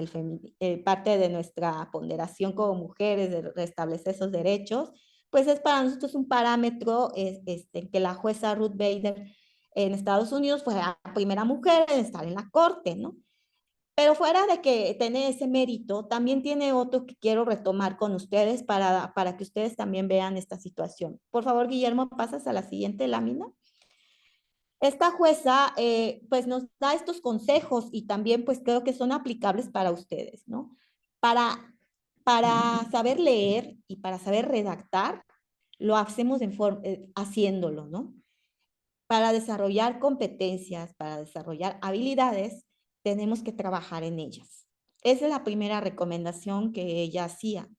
parte de nuestra ponderación como mujeres, de restablecer esos derechos, pues es para nosotros un parámetro que la jueza Ruth Bader en Estados Unidos fue la primera mujer en estar en la corte, ¿no? Pero fuera de que tiene ese mérito, también tiene otro que quiero retomar con ustedes para que ustedes también vean esta situación. Por favor, Guillermo, pasas a la siguiente lámina. Esta jueza pues nos da estos consejos y también pues creo que son aplicables para ustedes, ¿no? Para saber leer y para saber redactar, lo hacemos haciéndolo, ¿no? Para desarrollar competencias, para desarrollar habilidades, tenemos que trabajar en ellas. Esa es la primera recomendación que ella hacía.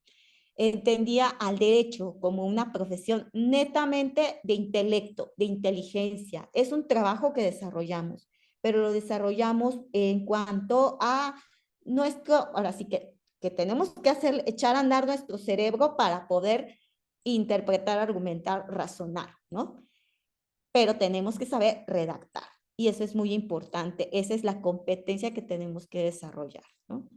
entendía al derecho como una profesión netamente de intelecto, de inteligencia. Es un trabajo que desarrollamos, pero lo desarrollamos en cuanto a nuestro, ahora sí que tenemos que hacer, echar a andar nuestro cerebro para poder interpretar, argumentar, razonar, ¿no? Pero tenemos que saber redactar. Y eso es muy importante. Esa es la competencia que tenemos que desarrollar, ¿no?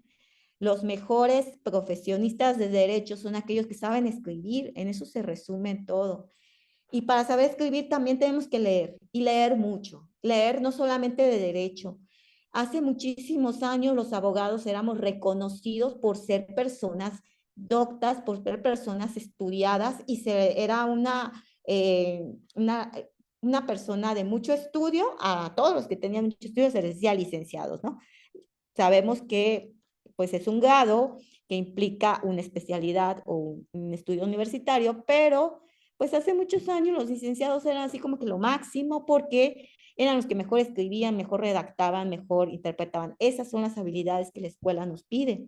Los mejores profesionistas de derecho son aquellos que saben escribir, en eso se resume todo. Y para saber escribir también tenemos que leer, y leer mucho. Leer no solamente de derecho. Hace muchísimos años los abogados éramos reconocidos por ser personas doctas, por ser personas estudiadas, y era una persona de mucho estudio. A todos los que tenían mucho estudio se les decía licenciados, ¿no? Sabemos que pues es un grado que implica una especialidad o un estudio universitario, pero pues hace muchos años los licenciados eran así como que lo máximo, porque eran los que mejor escribían, mejor redactaban, mejor interpretaban. Esas son las habilidades que la escuela nos pide.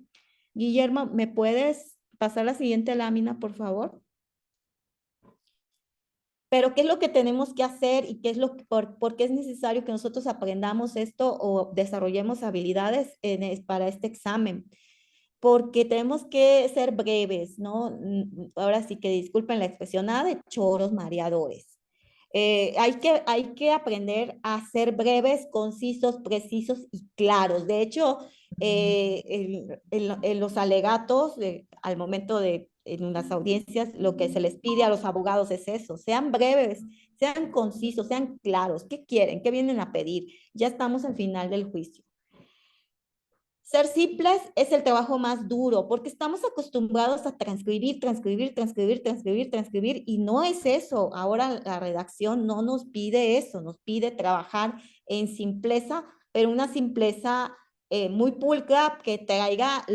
Guillermo, ¿me puedes pasar la siguiente lámina, por favor? Pero ¿qué es lo que tenemos que hacer y qué es por qué es necesario que nosotros aprendamos esto o desarrollemos habilidades para este examen? Porque tenemos que ser breves, ¿no? Ahora sí que disculpen la expresión, nada de choros mareadores. Hay que aprender a ser breves, concisos, precisos y claros. De hecho, en los alegatos, al momento de en unas audiencias, lo que se les pide a los abogados es eso: sean breves, sean concisos, sean claros. ¿Qué quieren? ¿Qué vienen a pedir? Ya estamos al final del juicio. Ser simples es el trabajo más duro, porque estamos acostumbrados a transcribir, transcribir, transcribir, transcribir, transcribir, y no es eso. Ahora la redacción no nos pide eso, nos pide trabajar en simpleza, pero una simpleza muy pulcra, que traiga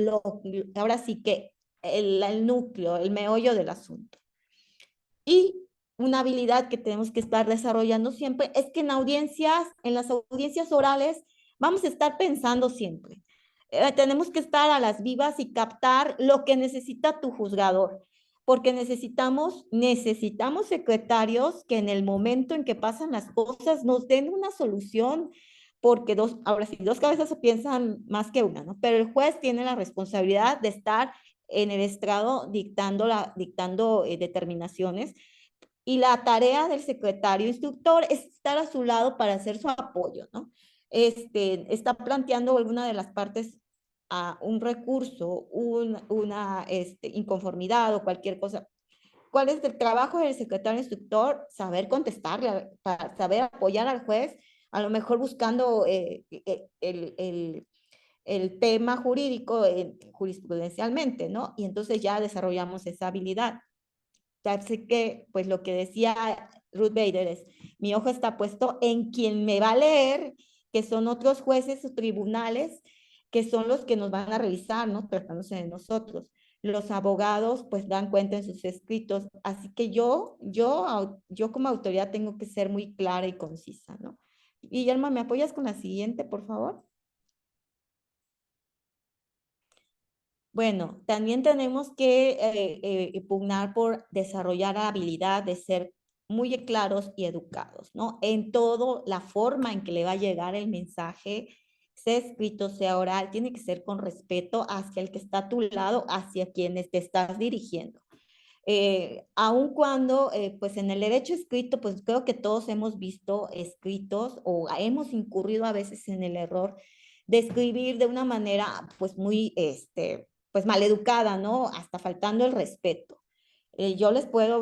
ahora sí que el núcleo, el meollo del asunto. Y una habilidad que tenemos que estar desarrollando siempre es que en las audiencias orales, vamos a estar pensando siempre. Tenemos que estar a las vivas y captar lo que necesita tu juzgador, porque necesitamos secretarios que en el momento en que pasan las cosas nos den una solución, porque ahora sí, dos cabezas piensan más que una, ¿no? Pero el juez tiene la responsabilidad de estar en el estrado dictando determinaciones, y la tarea del secretario instructor es estar a su lado para hacer su apoyo, ¿no? Está planteando alguna de las partes a un recurso, una inconformidad o cualquier cosa. ¿Cuál es el trabajo del secretario instructor? Saber contestarle, para saber apoyar al juez, a lo mejor buscando el tema jurídico jurisprudencialmente, ¿no? Y entonces ya desarrollamos esa habilidad. Así que, pues lo que decía Ruth Bader es: mi ojo está puesto en quien me va a leer, que son otros jueces o tribunales, que son los que nos van a revisar, ¿no? Tratándose de nosotros. Los abogados, pues, dan cuenta en sus escritos. Así que yo como autoridad tengo que ser muy clara y concisa, ¿no? Guillermo, ¿me apoyas con la siguiente, por favor? Bueno, también tenemos que pugnar por desarrollar la habilidad de ser muy claros y educados, ¿no? En todo, la forma en que le va a llegar el mensaje, sea escrito, sea oral, tiene que ser con respeto hacia el que está a tu lado, hacia quienes te estás dirigiendo. Aun cuando, pues en el derecho escrito, pues creo que todos hemos visto escritos o hemos incurrido a veces en el error de escribir de una manera, pues muy, pues maleducada, ¿no? Hasta faltando el respeto. Yo les puedo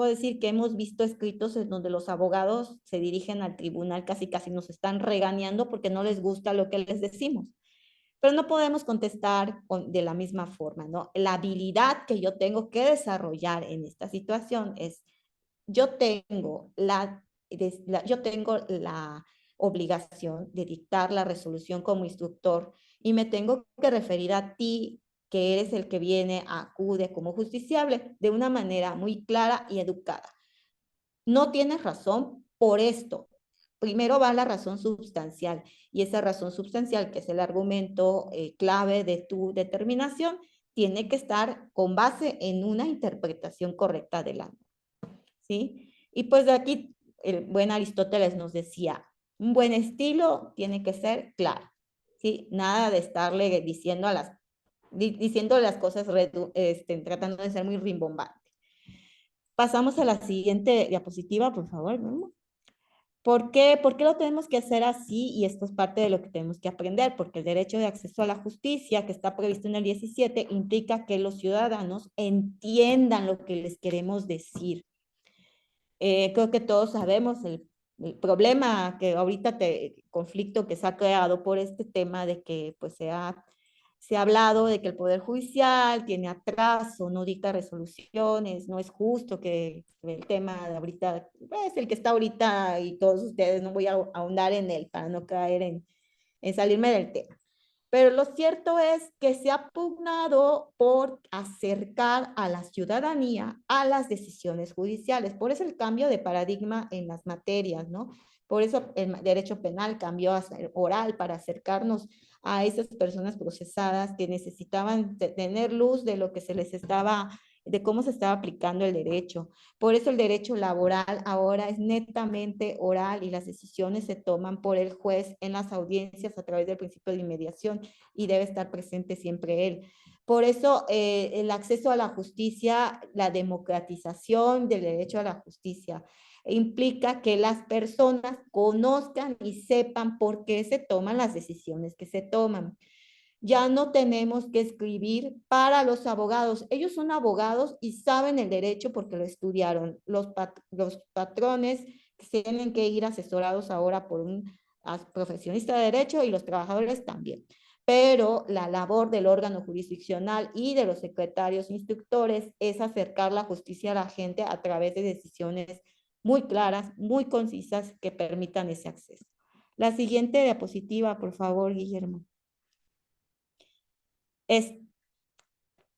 decir que hemos visto escritos en donde los abogados se dirigen al tribunal, casi nos están regañando porque no les gusta lo que les decimos. Pero no podemos contestar de la misma forma, ¿no? La habilidad que yo tengo que desarrollar en esta situación es: yo tengo yo tengo la obligación de dictar la resolución como instructor, y me tengo que referir a ti, que eres el que acude como justiciable, de una manera muy clara y educada. No tienes razón por esto. Primero va la razón sustancial, y esa razón sustancial, que es el argumento clave de tu determinación, tiene que estar con base en una interpretación correcta de la norma, ¿sí? Y pues de aquí el buen Aristóteles nos decía, un buen estilo tiene que ser claro, ¿sí? Nada de estarle diciendo diciendo las cosas, tratando de ser muy rimbombante. Pasamos a la siguiente diapositiva, por favor, ¿no? ¿Por qué? ¿Por qué lo tenemos que hacer así? Y esto es parte de lo que tenemos que aprender, porque el derecho de acceso a la justicia, que está previsto en el 17, implica que los ciudadanos entiendan lo que les queremos decir. Creo que todos sabemos el problema que ahorita, conflicto que se ha creado por este tema de que pues se ha hablado de que el Poder Judicial tiene atraso, no dicta resoluciones, no es justo que el tema de ahorita, pues el que está ahorita y todos ustedes, no voy a ahondar en él para no caer en salirme del tema. Pero lo cierto es que se ha pugnado por acercar a la ciudadanía a las decisiones judiciales. Por eso el cambio de paradigma en las materias, ¿no? Por eso el derecho penal cambió a ser oral para acercarnos a esas personas procesadas que necesitaban tener luz de lo que se les estaba, de cómo se estaba aplicando el derecho. Por eso el derecho laboral ahora es netamente oral y las decisiones se toman por el juez en las audiencias a través del principio de inmediación y debe estar presente siempre él. Por eso el acceso a la justicia, la democratización del derecho a la justicia, implica que las personas conozcan y sepan por qué se toman las decisiones que se toman. Ya no tenemos que escribir para los abogados. Ellos son abogados y saben el derecho porque lo estudiaron. Los patrones tienen que ir asesorados ahora por un profesionista de derecho y los trabajadores también. Pero la labor del órgano jurisdiccional y de los secretarios instructores es acercar la justicia a la gente a través de decisiones muy claras, muy concisas que permitan ese acceso. La siguiente diapositiva, por favor, Guillermo.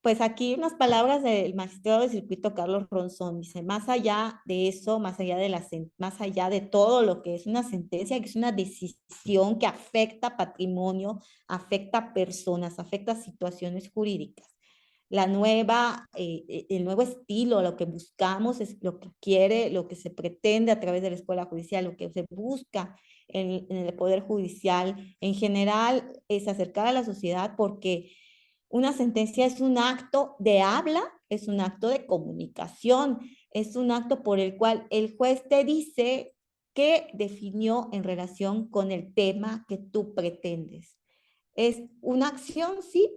Pues aquí unas palabras del magistrado del circuito Carlos Ronzón. Dice, más allá de eso, más allá de todo lo que es una sentencia, que es una decisión que afecta patrimonio, afecta personas, afecta situaciones jurídicas. El nuevo estilo, lo que buscamos es lo que quiere, lo que se pretende a través de la escuela judicial, lo que se busca en el Poder Judicial en general es acercar a la sociedad porque una sentencia es un acto de habla, es un acto de comunicación, es un acto por el cual el juez te dice qué definió en relación con el tema que tú pretendes. Es una acción, sí,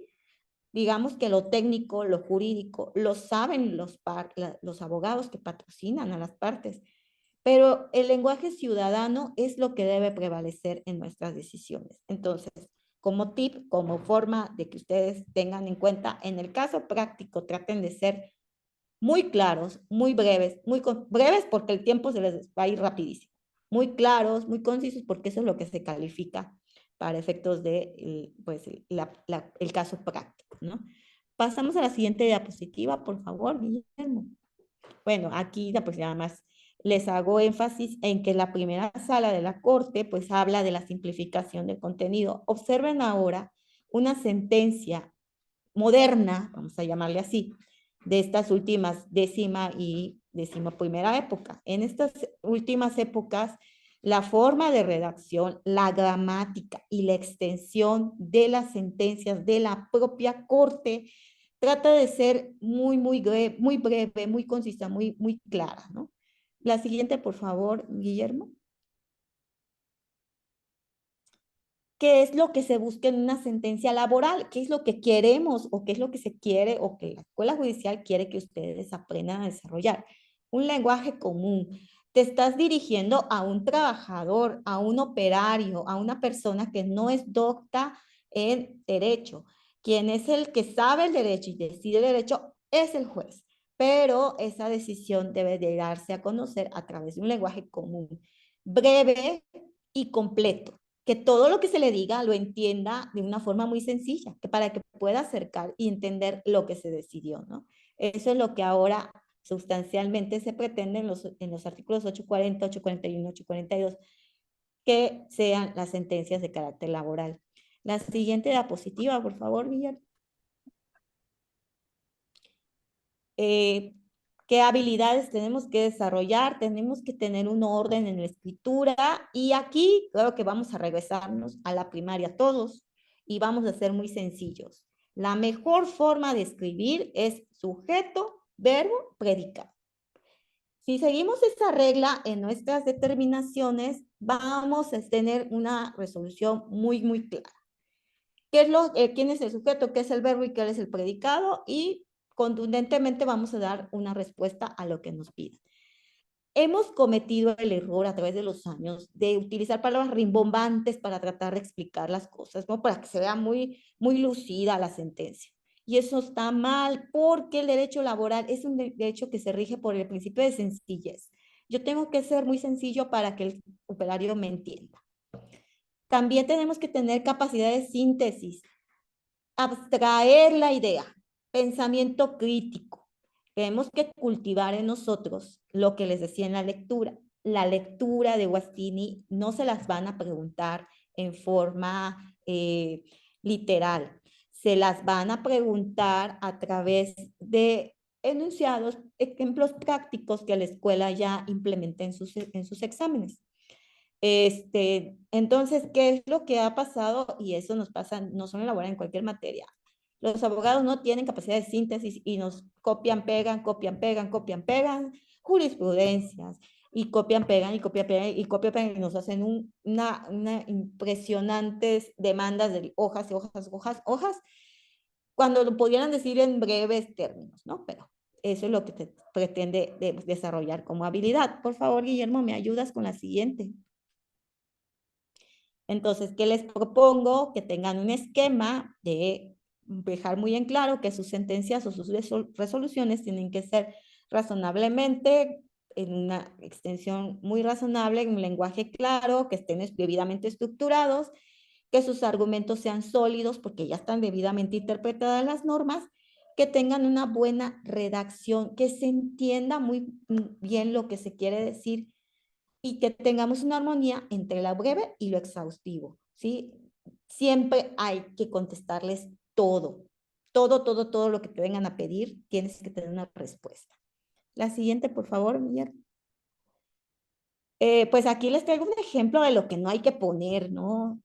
digamos que lo técnico, lo jurídico, lo saben los abogados que patrocinan a las partes, pero el lenguaje ciudadano es lo que debe prevalecer en nuestras decisiones. Entonces, como tip, como forma de que ustedes tengan en cuenta, en el caso práctico, traten de ser muy claros, muy breves, breves porque el tiempo se les va a ir rapidísimo, muy claros, muy concisos, porque eso es lo que se califica para efectos de pues, el caso práctico, ¿no? Pasamos a la siguiente diapositiva, por favor, Guillermo. Bueno, aquí pues nada más les hago énfasis en que la primera sala de la Corte pues habla de la simplificación del contenido. Observen ahora una sentencia moderna, vamos a llamarle así, de estas últimas décima y decimoprimera época. En estas últimas épocas, la forma de redacción, la gramática y la extensión de las sentencias de la propia Corte trata de ser muy breve, muy concisa, muy clara, ¿no? La siguiente, por favor, Guillermo. ¿Qué es lo que se busca en una sentencia laboral? ¿Qué es lo que queremos o qué es lo que se quiere o que la escuela judicial quiere que ustedes aprendan a desarrollar? Un lenguaje común. Te estás dirigiendo a un trabajador, a un operario, a una persona que no es docta en derecho. Quien es el que sabe el derecho y decide el derecho es el juez, pero esa decisión debe de darse a conocer a través de un lenguaje común, breve y completo, que todo lo que se le diga lo entienda de una forma muy sencilla, que para que pueda acercar y entender lo que se decidió, ¿no? Eso es lo que ahora sustancialmente se pretende en los artículos 840, 841, 842, que sean las sentencias de carácter laboral. La siguiente diapositiva, por favor, Guillermo. qué habilidades tenemos que desarrollar, tenemos que tener un orden en la escritura y aquí creo que vamos a regresarnos a la primaria todos y vamos a ser muy sencillos. La mejor forma de escribir es sujeto, verbo, predicado. Si seguimos esta regla en nuestras determinaciones, vamos a tener una resolución muy, muy clara. ¿Quién es el sujeto? ¿Qué es el verbo y qué es el predicado? Y contundentemente vamos a dar una respuesta a lo que nos piden. Hemos cometido el error a través de los años de utilizar palabras rimbombantes para tratar de explicar las cosas, ¿no? Para que se vea muy, muy lucida la sentencia. Y eso está mal porque el derecho laboral es un derecho que se rige por el principio de sencillez. Yo tengo que ser muy sencillo para que el operario me entienda. También tenemos que tener capacidad de síntesis, abstraer la idea, pensamiento crítico. Tenemos que cultivar en nosotros lo que les decía en la lectura. La lectura de Guattini no se las van a preguntar en forma literal. Se las van a preguntar a través de enunciados, ejemplos prácticos que la escuela ya implementa en sus exámenes. Entonces, ¿qué es lo que ha pasado? Y eso nos pasa no solo en la laboral, en cualquier materia. Los abogados no tienen capacidad de síntesis y nos copian, pegan, copian, pegan, copian, pegan, jurisprudencias, y copian, pegan, y copian, pegan, y copian, pegan, y nos hacen una impresionantes demandas de hojas y hojas, hojas, hojas, cuando lo pudieran decir en breves términos, ¿no? Pero eso es lo que te pretende desarrollar como habilidad. Por favor, Guillermo, ¿me ayudas con la siguiente? Entonces, ¿qué les propongo? Que tengan un esquema de dejar muy en claro que sus sentencias o sus resoluciones tienen que ser razonablemente, en una extensión muy razonable, en un lenguaje claro, que estén debidamente estructurados, que sus argumentos sean sólidos porque ya están debidamente interpretadas las normas, que tengan una buena redacción, que se entienda muy bien lo que se quiere decir y que tengamos una armonía entre lo breve y lo exhaustivo, ¿sí? Siempre hay que contestarles todo, todo, todo, todo lo que te vengan a pedir, tienes que tener una respuesta. La siguiente, por favor, Guillermo. Pues aquí les traigo un ejemplo de lo que no hay que poner, ¿no?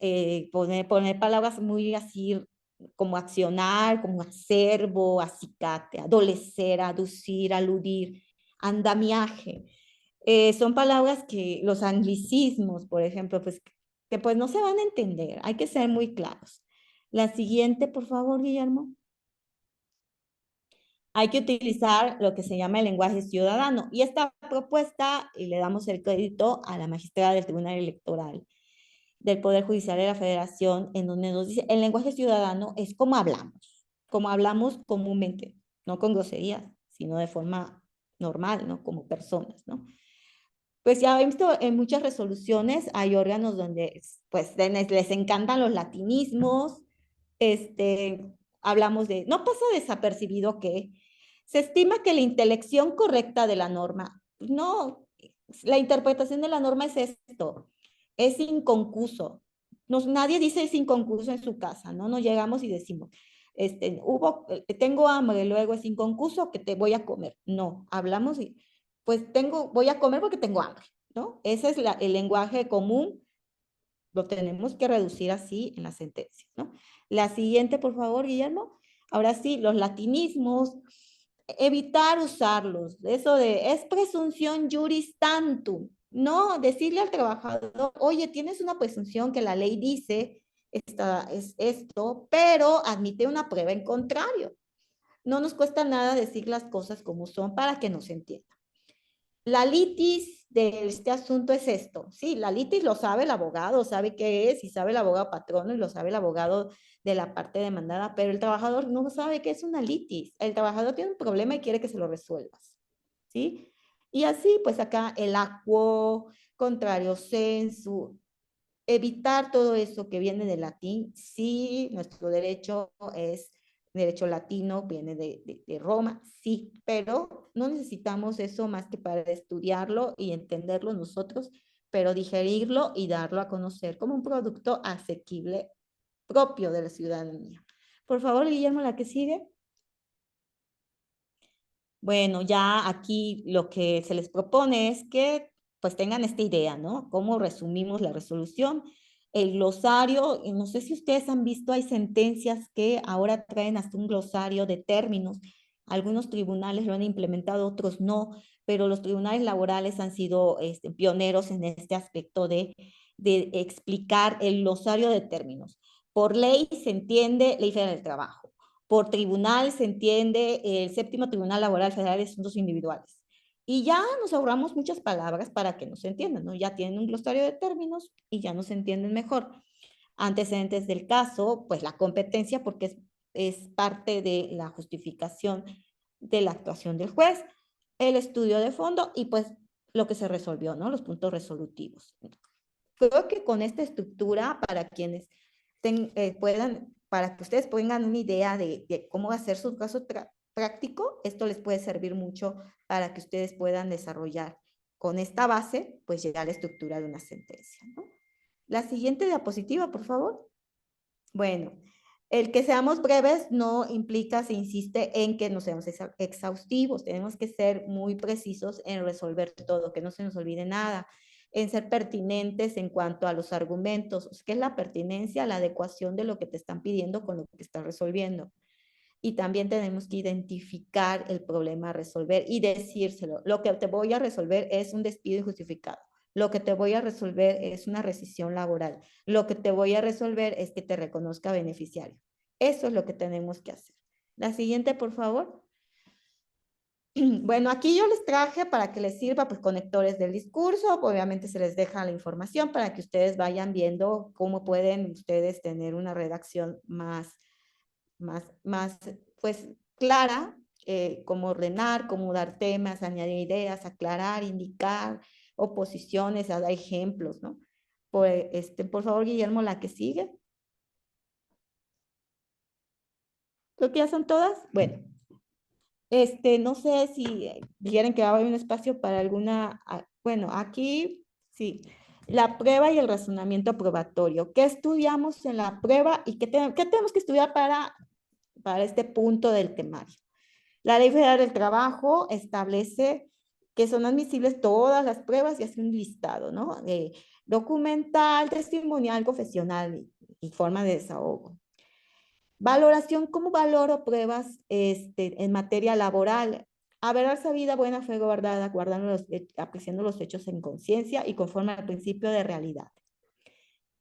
Poner palabras muy así como accionar, como acervo, acicate, adolecer, aducir, aludir, andamiaje. Son palabras que los anglicismos, por ejemplo, pues que pues no se van a entender. Hay que ser muy claros. La siguiente, por favor, Guillermo. Hay que utilizar lo que se llama el lenguaje ciudadano. Y esta propuesta, y le damos el crédito a la magistrada del Tribunal Electoral del Poder Judicial de la Federación, en donde nos dice, el lenguaje ciudadano es como hablamos comúnmente, no con groserías, sino de forma normal, ¿no? Como personas, ¿no? Pues ya he visto en muchas resoluciones, hay órganos donde pues les encantan los latinismos, hablamos de, no pasa desapercibido que se estima que la intelección correcta de la norma, no, la interpretación de la norma es esto, es inconcuso. Nadie dice es inconcuso en su casa, ¿no? No llegamos y decimos, tengo hambre, luego es inconcuso que te voy a comer. No, hablamos y pues voy a comer porque tengo hambre, ¿no? Ese es el lenguaje común, lo tenemos que reducir así en la sentencia, ¿no? La siguiente, por favor, Guillermo. Ahora sí, los latinismos, evitar usarlos. Eso de, es presunción juris tantum. No, decirle al trabajador, oye, tienes una presunción que la ley dice, es esto, pero admite una prueba en contrario. No nos cuesta nada decir las cosas como son para que nos entienda. La litis de este asunto es esto, sí, la litis lo sabe el abogado, sabe qué es, y sabe el abogado patrono y lo sabe el abogado de la parte demandada, pero el trabajador no sabe qué es una litis. El trabajador tiene un problema y quiere que se lo resuelvas, ¿sí? Y así, pues acá el aquo, contrario sensu, evitar todo eso que viene del latín. Sí, nuestro derecho es derecho latino, viene de Roma, sí, pero no necesitamos eso más que para estudiarlo y entenderlo nosotros, pero digerirlo y darlo a conocer como un producto asequible propio de la ciudadanía. Por favor, Guillermo, la que sigue. Bueno, ya aquí lo que se les propone es que pues tengan esta idea, ¿no? ¿Cómo resumimos la resolución? El glosario, y no sé si ustedes han visto, hay sentencias que ahora traen hasta un glosario de términos. Algunos tribunales lo han implementado, otros no, pero los tribunales laborales han sido pioneros en este aspecto de explicar el glosario de términos. Por ley se entiende Ley Federal del Trabajo. Por tribunal se entiende el Séptimo Tribunal Laboral Federal de Asuntos Individuales. Y ya nos ahorramos muchas palabras para que nos entiendan, ¿no? Ya tienen un glosario de términos y ya nos entienden mejor. Antecedentes del caso, pues la competencia, porque es parte de la justificación de la actuación del juez, el estudio de fondo y pues lo que se resolvió, ¿no? Los puntos resolutivos. Creo que con esta estructura, para quienes puedan, para que ustedes tengan una idea de cómo hacer su caso práctico, esto les puede servir mucho para que ustedes puedan desarrollar con esta base, pues ya la estructura de una sentencia, ¿no? La siguiente diapositiva, por favor. Bueno, el que seamos breves no implica, se insiste en que no seamos exhaustivos, tenemos que ser muy precisos en resolver todo, que no se nos olvide nada, en ser pertinentes en cuanto a los argumentos, que es la pertinencia, la adecuación de lo que te están pidiendo con lo que estás resolviendo. Y también tenemos que identificar el problema a resolver y decírselo. Lo que te voy a resolver es un despido injustificado. Lo que te voy a resolver es una rescisión laboral. Lo que te voy a resolver es que te reconozca beneficiario. Eso es lo que tenemos que hacer. La siguiente, por favor. Bueno, aquí yo les traje para que les sirva pues conectores del discurso. Obviamente se les deja la información para que ustedes vayan viendo cómo pueden ustedes tener una redacción más pues clara, cómo ordenar, cómo dar temas, añadir ideas, aclarar, indicar oposiciones, dar ejemplos, ¿no? Por favor, Guillermo, la que sigue. Creo que ya son todas. Bueno, no sé si quieren que haga un espacio para alguna, bueno, aquí sí. La prueba y el razonamiento probatorio. ¿Qué estudiamos en la prueba y qué tenemos que estudiar para este punto del temario? La Ley Federal del Trabajo establece que son admisibles todas las pruebas y hace un listado, ¿no? Documental, testimonial, confesional y forma de desahogo. Valoración, ¿cómo valoro pruebas en materia laboral? Haber sabida, buena fe guardada, apreciando los hechos en conciencia y conforme al principio de realidad.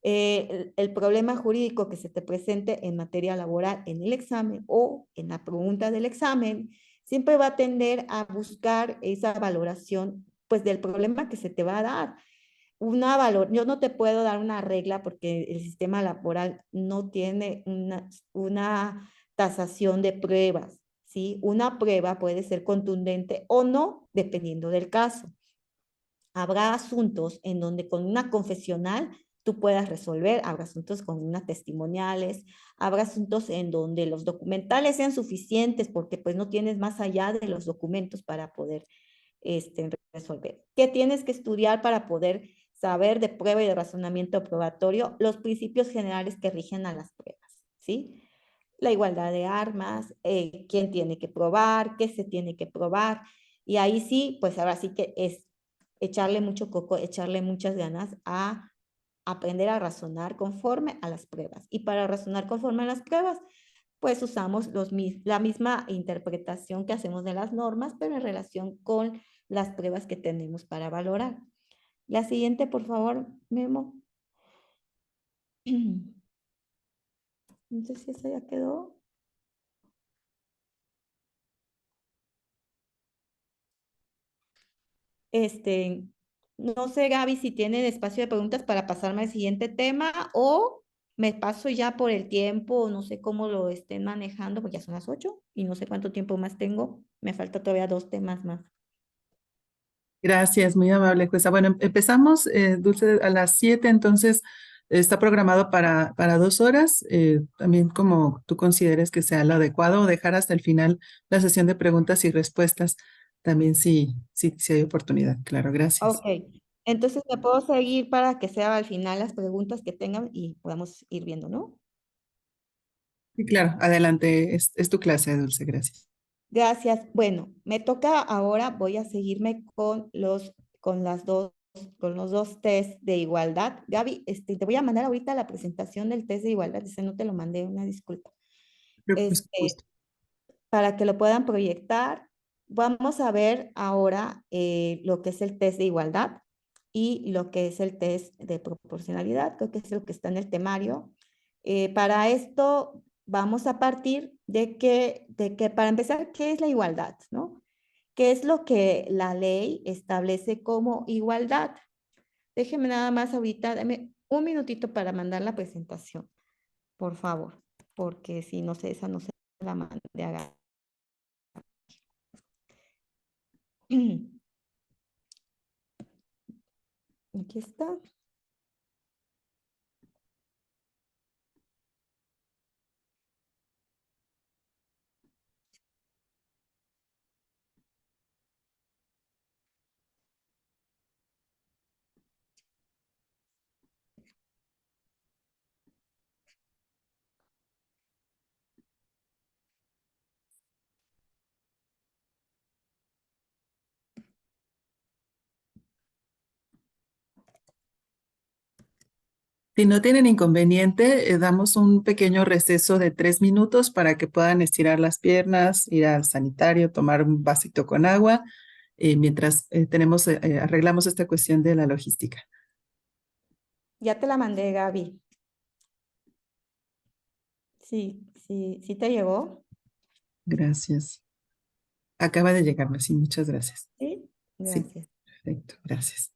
El problema jurídico que se te presente en materia laboral en el examen o en la pregunta del examen, siempre va a tender a buscar esa valoración pues del problema que se te va a dar. Yo no te puedo dar una regla porque el sistema laboral no tiene una tasación de pruebas, ¿sí? Una prueba puede ser contundente o no, dependiendo del caso. Habrá asuntos en donde con una confesional tú puedas resolver, habrá asuntos con unas testimoniales, habrá asuntos en donde los documentales sean suficientes porque pues no tienes más allá de los documentos para poder resolver. ¿Qué tienes que estudiar para poder saber de prueba y de razonamiento probatorio? Los principios generales que rigen a las pruebas, ¿sí? La igualdad de armas, quién tiene que probar, qué se tiene que probar, y ahí sí, pues ahora sí que es echarle mucho coco, echarle muchas ganas a aprender a razonar conforme a las pruebas. Y para razonar conforme a las pruebas, pues usamos la misma interpretación que hacemos de las normas, pero en relación con las pruebas que tenemos para valorar. La siguiente, por favor, Memo. No sé si esa ya quedó. No sé, Gaby, si tienen espacio de preguntas para pasarme al siguiente tema o me paso ya por el tiempo, no sé cómo lo estén manejando, porque ya son las 8 y no sé cuánto tiempo más tengo. Me falta todavía 2 temas más. Gracias, muy amable, jueza. Bueno, empezamos, Dulce, a las 7, entonces está programado para 2 horas. También como tú consideres que sea lo adecuado, o dejar hasta el final la sesión de preguntas y respuestas, también sí hay oportunidad. Claro, gracias. Ok, entonces me puedo seguir para que sea al final las preguntas que tengan y podamos ir viendo, ¿no? Sí, claro, adelante, es tu clase, Dulce, gracias. Gracias. Bueno, me toca ahora, voy a seguirme con los dos test de igualdad. Gaby, te voy a mandar ahorita la presentación del test de igualdad, ese no te lo mandé, una disculpa. Pues, Este, justo. para que lo puedan proyectar. Vamos a ver ahora lo que es el test de igualdad y lo que es el test de proporcionalidad, creo que es lo que está en el temario. Para esto vamos a partir de que para empezar, ¿qué es la igualdad? ¿No? ¿Qué es lo que la ley establece como igualdad? Déjeme nada más ahorita, dame un minutito para mandar la presentación, por favor, porque si no sé, esa no se la mandé a Gaby. Aquí está. Si no tienen inconveniente, damos un pequeño receso de 3 minutos para que puedan estirar las piernas, ir al sanitario, tomar un vasito con agua, mientras arreglamos esta cuestión de la logística. Ya te la mandé, Gaby. Sí, sí, sí te llegó. Gracias. Acaba de llegarme, sí, muchas gracias. Sí, Sí, gracias. perfecto, gracias.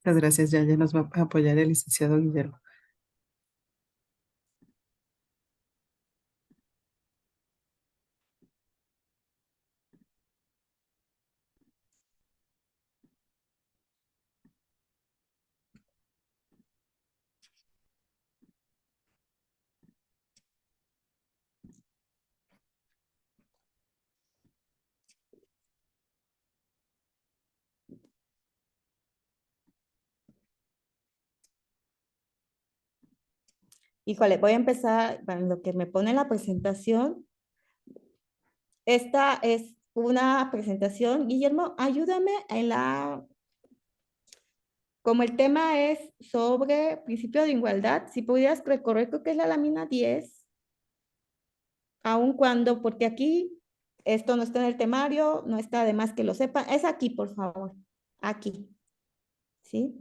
Muchas gracias, ya nos va a apoyar el licenciado Guillermo. Híjole, voy a empezar, en lo que me pone la presentación. Esta es una presentación. Guillermo, ayúdame en como el tema es sobre principio de igualdad, si pudieras recorrer, creo que es la lámina 10, aun cuando, porque aquí esto no está en el temario, no está de más que lo sepan, es aquí, por favor, aquí, ¿sí?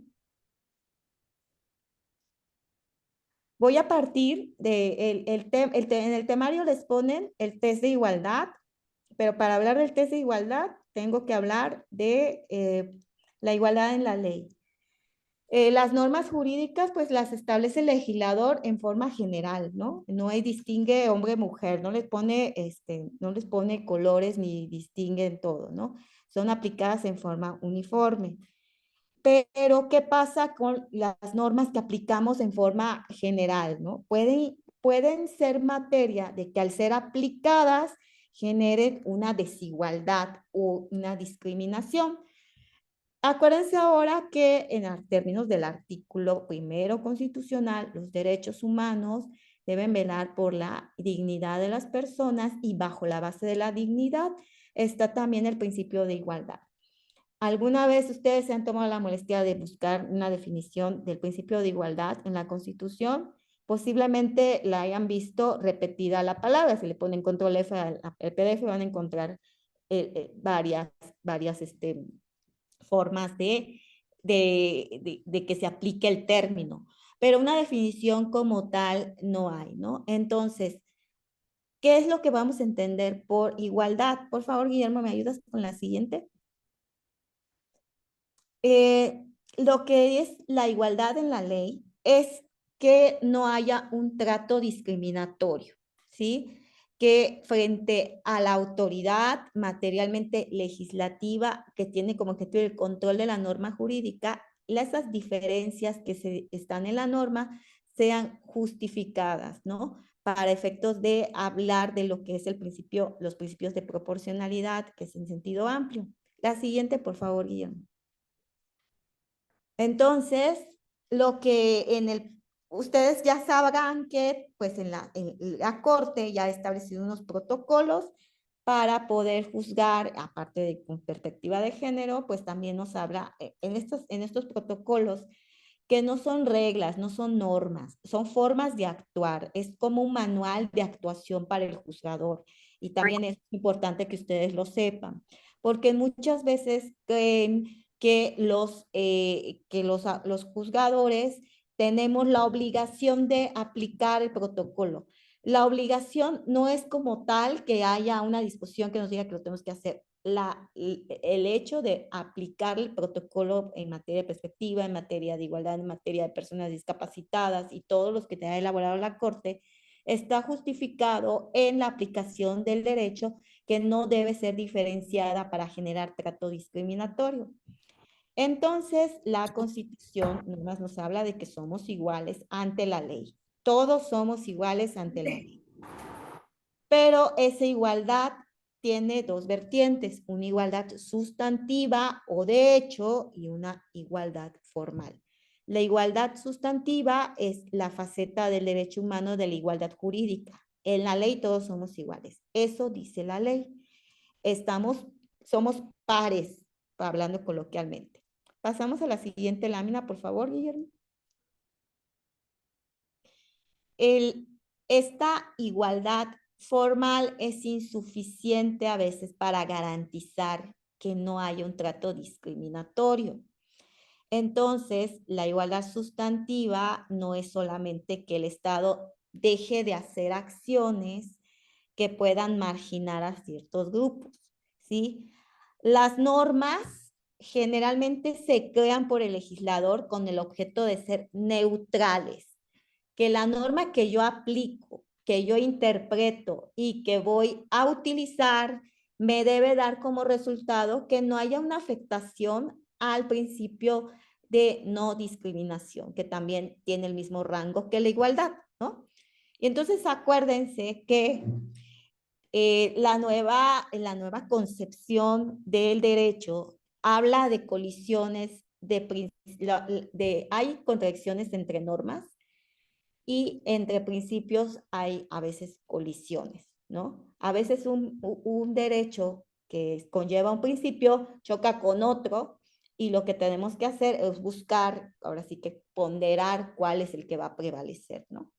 Voy a partir de en el temario les ponen el test de igualdad, pero para hablar del test de igualdad tengo que hablar de la igualdad en la ley. Las normas jurídicas, pues las establece el legislador en forma general, ¿no? No hay distingue hombre-mujer, no les pone colores ni distinguen todo, ¿no? Son aplicadas en forma uniforme. Pero, ¿qué pasa con las normas que aplicamos en forma general, ¿no? Pueden ser materia de que al ser aplicadas generen una desigualdad o una discriminación. Acuérdense ahora que en términos del artículo primero constitucional, los derechos humanos deben velar por la dignidad de las personas y bajo la base de la dignidad está también el principio de igualdad. ¿Alguna vez ustedes se han tomado la molestia de buscar una definición del principio de igualdad en la Constitución? Posiblemente la hayan visto repetida la palabra. Si le ponen control F al PDF van a encontrar varias formas de que se aplique el término, pero una definición como tal no hay, ¿no? Entonces, ¿qué es lo que vamos a entender por igualdad? Por favor, Guillermo, ¿me ayudas con la siguiente? Lo que es la igualdad en la ley es que no haya un trato discriminatorio, ¿sí? Que frente a la autoridad materialmente legislativa que tiene como objetivo el control de la norma jurídica, esas diferencias que están en la norma sean justificadas, ¿no? Para efectos de hablar de lo que es los principios de proporcionalidad, que es en sentido amplio. La siguiente, por favor, Guillermo. Entonces, lo que ustedes ya sabrán que pues en la Corte ya ha establecido unos protocolos para poder juzgar, aparte de con perspectiva de género, pues también nos habla en estos protocolos que no son reglas, no son normas, son formas de actuar, es como un manual de actuación para el juzgador. Y también es importante que ustedes lo sepan, porque muchas veces creen que los juzgadores tenemos la obligación de aplicar el protocolo. La obligación no es como tal que haya una disposición que nos diga que lo tenemos que hacer. El hecho de aplicar el protocolo en materia de perspectiva, en materia de igualdad, en materia de personas discapacitadas y todos los que te ha elaborado la Corte, está justificado en la aplicación del derecho que no debe ser diferenciada para generar trato discriminatorio. Entonces, la Constitución nomás nos habla de que somos iguales ante la ley. Todos somos iguales ante la ley. Pero esa igualdad tiene dos vertientes, una igualdad sustantiva o de hecho y una igualdad formal. La igualdad sustantiva es la faceta del derecho humano de la igualdad jurídica. En la ley todos somos iguales. Eso dice la ley. Somos pares, hablando coloquialmente. Pasamos a la siguiente lámina, por favor, Guillermo. Esta igualdad formal es insuficiente a veces para garantizar que no haya un trato discriminatorio. Entonces, la igualdad sustantiva no es solamente que el Estado deje de hacer acciones que puedan marginar a ciertos grupos, ¿sí? Las normas generalmente se crean por el legislador con el objeto de ser neutrales, que la norma que yo aplico, que yo interpreto y que voy a utilizar me debe dar como resultado que no haya una afectación al principio de no discriminación, que también tiene el mismo rango que la igualdad, ¿no? Y entonces acuérdense que la nueva concepción del derecho habla de colisiones, hay contradicciones entre normas y entre principios hay a veces colisiones, ¿no? A veces un derecho que conlleva un principio choca con otro y lo que tenemos que hacer es buscar, ahora sí que ponderar cuál es el que va a prevalecer, ¿no?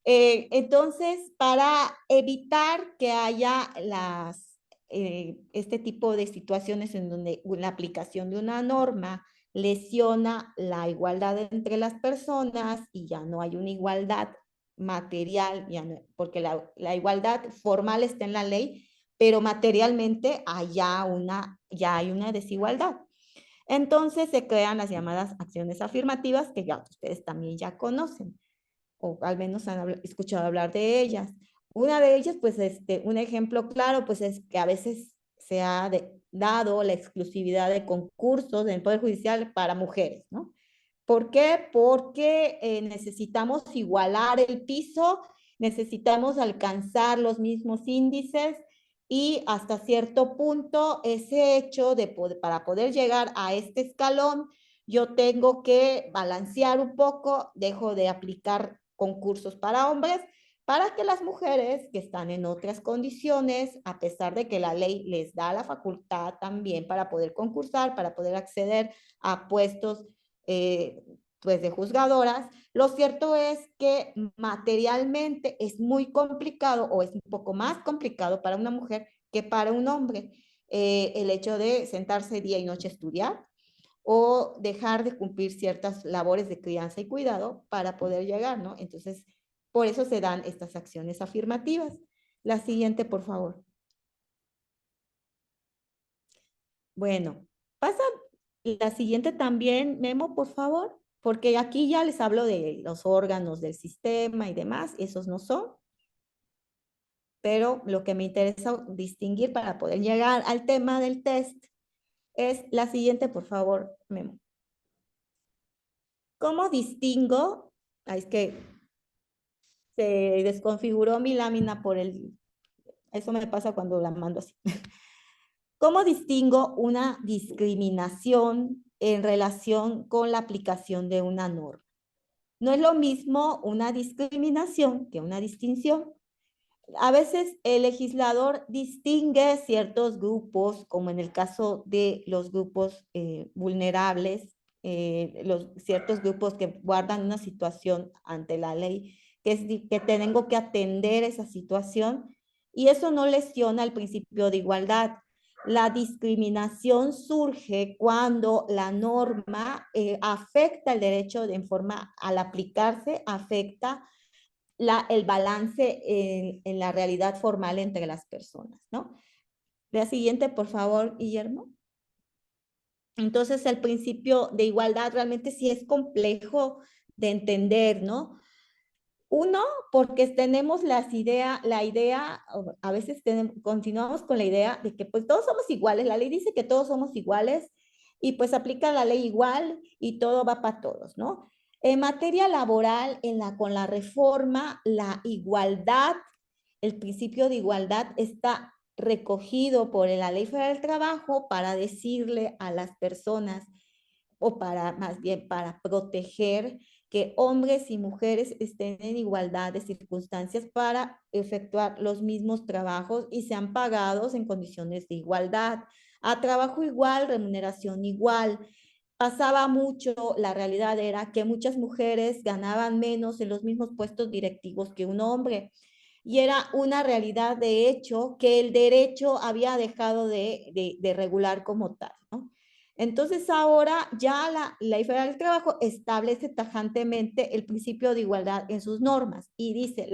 Entonces, para evitar que haya este tipo de situaciones en donde la aplicación de una norma lesiona la igualdad entre las personas y ya no hay una igualdad material, porque la igualdad formal está en la ley, pero materialmente ya hay una desigualdad. Entonces se crean las llamadas acciones afirmativas que ya ustedes también ya conocen o al menos han escuchado hablar de ellas. Una de ellas, pues, un ejemplo claro, pues, es que a veces se ha dado la exclusividad de concursos en el Poder Judicial para mujeres, ¿no? ¿Por qué? Porque necesitamos igualar el piso, necesitamos alcanzar los mismos índices y hasta cierto punto ese hecho para poder llegar a este escalón, yo tengo que balancear un poco, dejo de aplicar concursos para hombres, para que las mujeres que están en otras condiciones, a pesar de que la ley les da la facultad también para poder concursar, para poder acceder a puestos pues de juzgadoras, lo cierto es que materialmente es muy complicado o es un poco más complicado para una mujer que para un hombre. El hecho de sentarse día y noche a estudiar, o dejar de cumplir ciertas labores de crianza y cuidado para poder llegar, ¿no? Entonces, por eso se dan estas acciones afirmativas. La siguiente, por favor. Bueno, pasa la siguiente también, Memo, por favor, porque aquí ya les hablo de los órganos del sistema y demás, esos no son, pero lo que me interesa distinguir para poder llegar al tema del test es la siguiente, por favor, Memo. ¿Cómo distingo? Es que se desconfiguró mi lámina eso me pasa cuando la mando así. ¿Cómo distingo una discriminación en relación con la aplicación de una norma? No es lo mismo una discriminación que una distinción. A veces el legislador distingue ciertos grupos, como en el caso de los grupos vulnerables, ciertos grupos que guardan una situación ante la ley, que tengo que atender esa situación, y eso no lesiona el principio de igualdad. La discriminación surge cuando la norma afecta el derecho al aplicarse, afecta el balance en la realidad formal entre las personas, ¿no? La siguiente, por favor, Guillermo. Entonces, el principio de igualdad realmente sí es complejo de entender, ¿no? Uno, porque tenemos la idea, a veces continuamos con la idea de que pues todos somos iguales, la ley dice que todos somos iguales y pues aplica la ley igual y todo va para todos, ¿no? En materia laboral, con la reforma, la igualdad, el principio de igualdad está recogido por la Ley Federal del Trabajo para decirle a las personas, o más bien para proteger que hombres y mujeres estén en igualdad de circunstancias para efectuar los mismos trabajos y sean pagados en condiciones de igualdad. A trabajo igual, remuneración igual. Pasaba mucho, la realidad era que muchas mujeres ganaban menos en los mismos puestos directivos que un hombre. Y era una realidad de hecho que el derecho había dejado de regular como tal, ¿no? Entonces ahora ya la Ley Federal del Trabajo establece tajantemente el principio de igualdad en sus normas y dice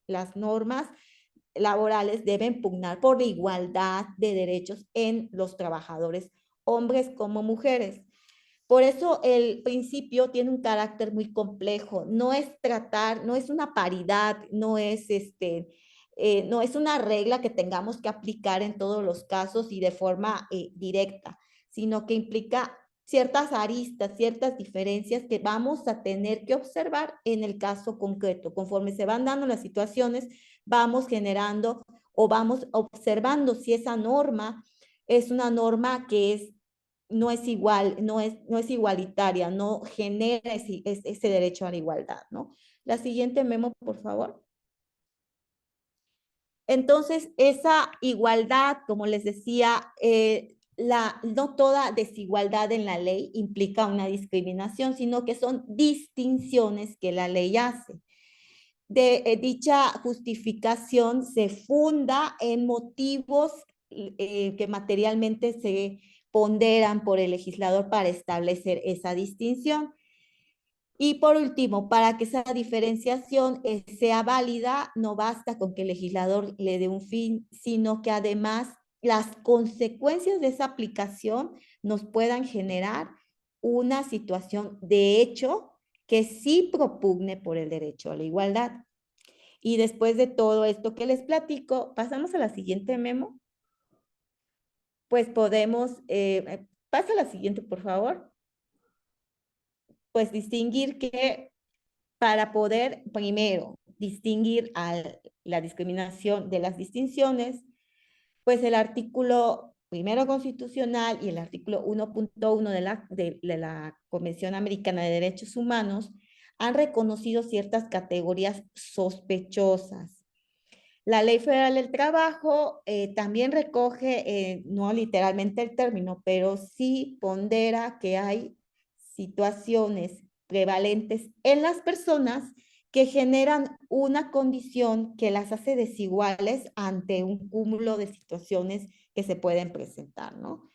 las normas laborales deben pugnar por la igualdad de derechos en los trabajadores, hombres como mujeres. Por eso el principio tiene un carácter muy complejo, no es una paridad, no es una regla que tengamos que aplicar en todos los casos y de forma directa, sino que implica ciertas aristas, ciertas diferencias que vamos a tener que observar en el caso concreto. Conforme se van dando las situaciones, vamos generando o vamos observando si esa norma es una norma que no es igual, no es igualitaria, no genera ese derecho a la igualdad, ¿no? La siguiente memo, por favor. Entonces, esa igualdad, como les decía, no toda desigualdad en la ley implica una discriminación, sino que son distinciones que la ley hace. Dicha justificación se funda en motivos que materialmente se ponderan por el legislador para establecer esa distinción. Y por último, para que esa diferenciación sea válida, no basta con que el legislador le dé un fin, sino que además las consecuencias de esa aplicación nos puedan generar una situación de hecho que sí propugne por el derecho a la igualdad. Y después de todo esto que les platico, pasamos a la siguiente memo. Pues podemos, pasa a la siguiente, por favor. Pues distinguir que para poder, primero, distinguir a la discriminación de las distinciones, pues el artículo primero constitucional y el artículo 1.1 de la Convención Americana de Derechos Humanos han reconocido ciertas categorías sospechosas. La Ley Federal del Trabajo también recoge, no literalmente el término, pero sí pondera que hay situaciones prevalentes en las personas que generan una condición que las hace desiguales ante un cúmulo de situaciones que se pueden presentar, ¿no?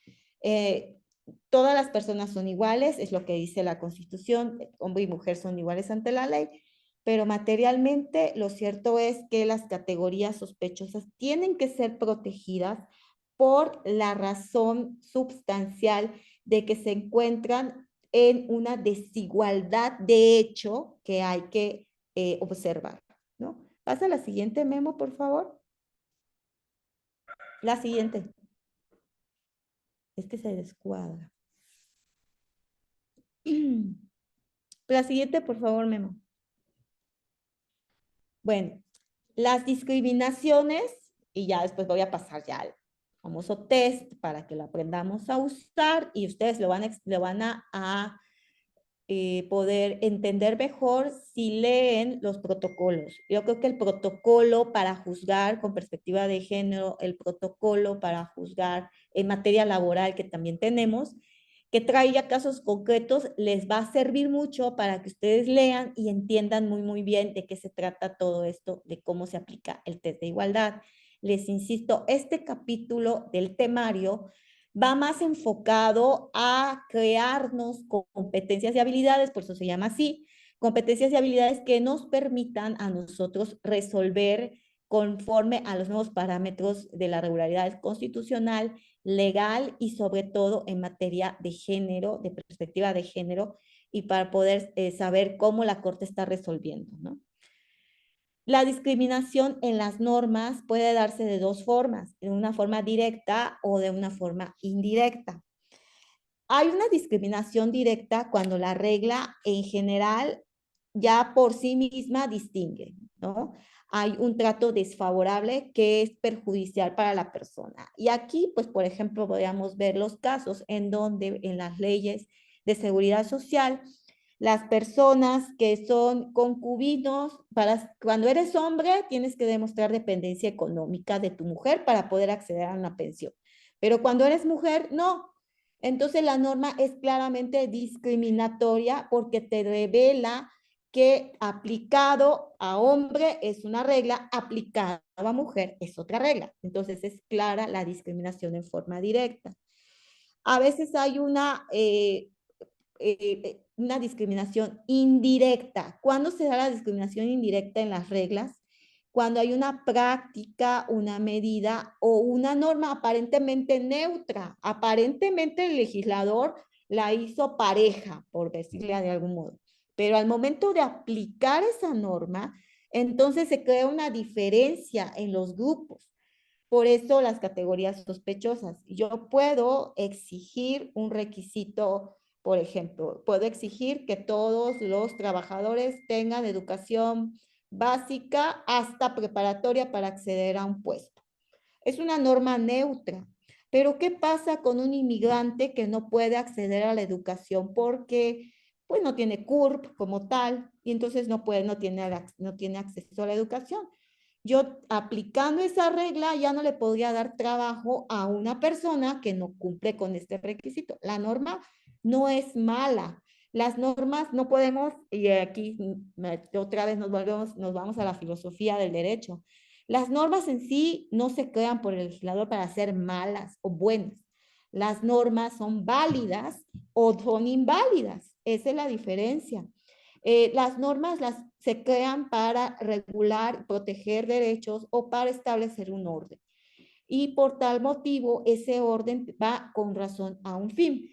Todas las personas son iguales, es lo que dice la Constitución, hombre y mujer son iguales ante la ley, pero materialmente lo cierto es que las categorías sospechosas tienen que ser protegidas por la razón substancial de que se encuentran en una desigualdad de hecho que hay que observar, ¿no? Pasa a la siguiente memo, por favor. La siguiente. Es que se descuadra. La siguiente, por favor, memo. Bueno, las discriminaciones, y ya después voy a pasar ya famoso test para que lo aprendamos a usar y ustedes lo van a poder entender mejor si leen los protocolos. Yo creo que el protocolo para juzgar con perspectiva de género, el protocolo para juzgar en materia laboral que también tenemos, que trae ya casos concretos, les va a servir mucho para que ustedes lean y entiendan muy bien de qué se trata todo esto, de cómo se aplica el test de igualdad. Les insisto, este capítulo del temario va más enfocado a crearnos competencias y habilidades, por eso se llama así, competencias y habilidades que nos permitan a nosotros resolver conforme a los nuevos parámetros de la regularidad constitucional, legal y sobre todo en materia de género, de perspectiva de género, y para poder saber cómo la Corte está resolviendo, ¿no? La discriminación en las normas puede darse de dos formas, de una forma directa o de una forma indirecta. Hay una discriminación directa cuando la regla en general ya por sí misma distingue, ¿no? Hay un trato desfavorable que es perjudicial para la persona. Y aquí, pues, por ejemplo, podríamos ver los casos en donde en las leyes de seguridad social, las personas que son concubinos, cuando eres hombre, tienes que demostrar dependencia económica de tu mujer para poder acceder a una pensión. Pero cuando eres mujer, no. Entonces la norma es claramente discriminatoria porque te revela que aplicado a hombre es una regla, aplicado a mujer es otra regla. Entonces es clara la discriminación en forma directa. A veces hay una discriminación indirecta. ¿Cuándo se da la discriminación indirecta en las reglas? Cuando hay una práctica, una medida o una norma aparentemente neutra. Aparentemente el legislador la hizo pareja, por decirle de algún modo. Pero al momento de aplicar esa norma, entonces se crea una diferencia en los grupos. Por eso las categorías sospechosas. Yo puedo exigir un requisito, por ejemplo, puedo exigir que todos los trabajadores tengan educación básica hasta preparatoria para acceder a un puesto. Es una norma neutra. Pero ¿qué pasa con un inmigrante que no puede acceder a la educación porque pues no tiene CURP como tal y entonces no tiene acceso a la educación? Yo aplicando esa regla ya no le podría dar trabajo a una persona que no cumple con este requisito. La norma no es mala. Las normas no podemos, y aquí otra vez nos vamos a la filosofía del derecho. Las normas en sí no se crean por el legislador para ser malas o buenas. Las normas son válidas o son inválidas. Esa es la diferencia. Las normas se crean para regular, proteger derechos o para establecer un orden. Y por tal motivo, ese orden va con razón a un fin.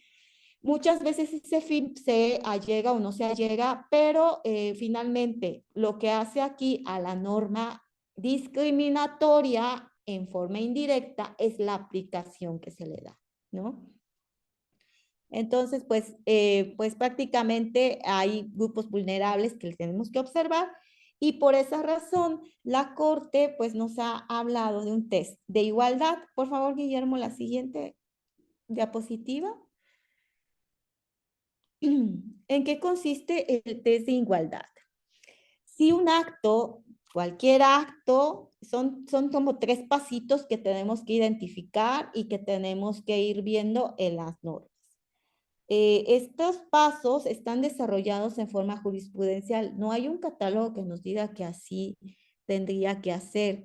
Muchas veces ese fin se allega o no se allega, pero finalmente lo que hace aquí a la norma discriminatoria en forma indirecta es la aplicación que se le da, ¿no? Entonces, pues prácticamente hay grupos vulnerables que tenemos que observar y por esa razón la Corte pues nos ha hablado de un test de igualdad. Por favor, Guillermo, la siguiente diapositiva. ¿En qué consiste el test de igualdad? Si un acto, cualquier acto, son como 3 pasitos que tenemos que identificar y que tenemos que ir viendo en las normas. Estos pasos están desarrollados en forma jurisprudencial. No hay un catálogo que nos diga que así tendría que hacer,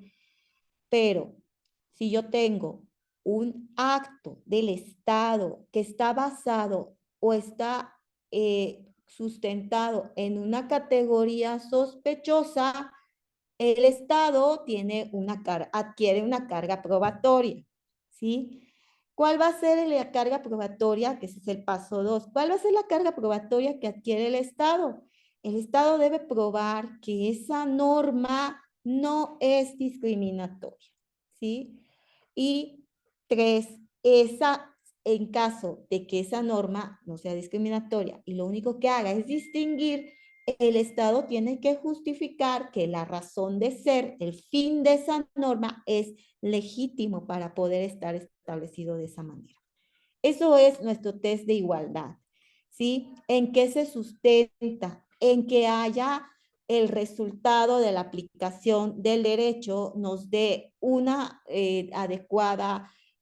pero si yo tengo un acto del Estado que está basado o está sustentado en una categoría sospechosa, el Estado adquiere una carga probatoria, ¿sí? ¿Cuál va a ser la carga probatoria? Que ese es el paso 2. ¿Cuál va a ser la carga probatoria que adquiere el Estado? El Estado debe probar que esa norma no es discriminatoria, ¿sí? Y 3, en caso de que esa norma no sea discriminatoria y lo único que haga es distinguir el Estado tiene que justificar que la razón de ser, el fin de esa norma es legítimo para poder estar establecido de esa manera. Eso es nuestro test de igualdad, ¿sí? ¿En qué se sustenta? En que haya el resultado de la aplicación del derecho nos dé una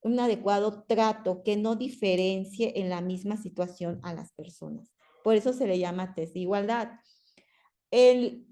un adecuado trato que no diferencie en la misma situación a las personas. Por eso se le llama test de igualdad. El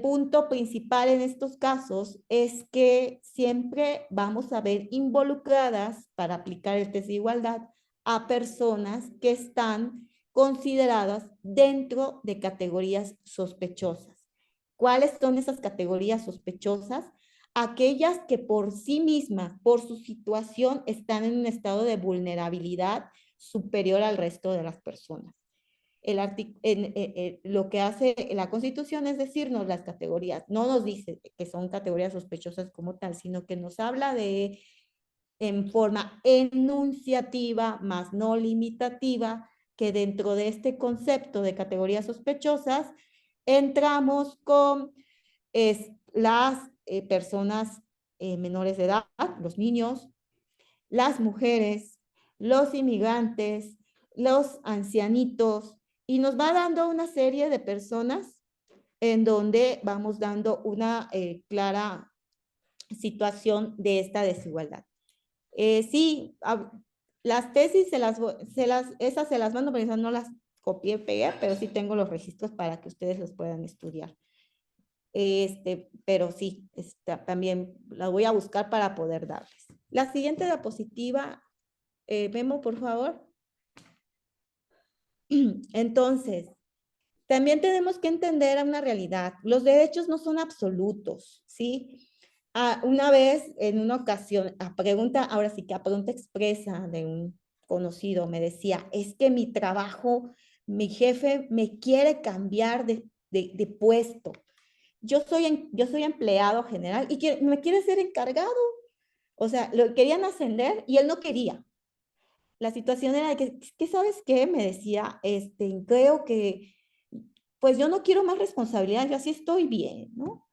punto principal en estos casos es que siempre vamos a ver involucradas para aplicar el test de igualdad a personas que están consideradas dentro de categorías sospechosas. ¿Cuáles son esas categorías sospechosas? Aquellas que por sí mismas, por su situación, están en un estado de vulnerabilidad superior al resto de las personas. Lo que hace la Constitución es decirnos las categorías, no nos dice que son categorías sospechosas como tal, sino que nos habla de en forma enunciativa, más no limitativa, que dentro de este concepto de categorías sospechosas entramos con las personas menores de edad, los niños, las mujeres, los inmigrantes, los ancianitos, y nos va dando una serie de personas en donde vamos dando una clara situación de esta desigualdad. Sí, las tesis esas se las mando, pero esas no las copié y pegué, pero sí tengo los registros para que ustedes los puedan estudiar. Pero sí, también la voy a buscar para poder darles. La siguiente diapositiva, Memo, por favor. Entonces, también tenemos que entender una realidad. Los derechos no son absolutos, ¿sí? Una vez, en una ocasión, ahora sí que a pregunta expresa de un conocido, me decía, es que mi trabajo, mi jefe me quiere cambiar de puesto. Yo soy empleado general y me quiere ser encargado. O sea, lo querían ascender y él no quería. La situación era de que ¿sabes qué? Me decía, creo que, pues yo no quiero más responsabilidad, yo así estoy bien, ¿no?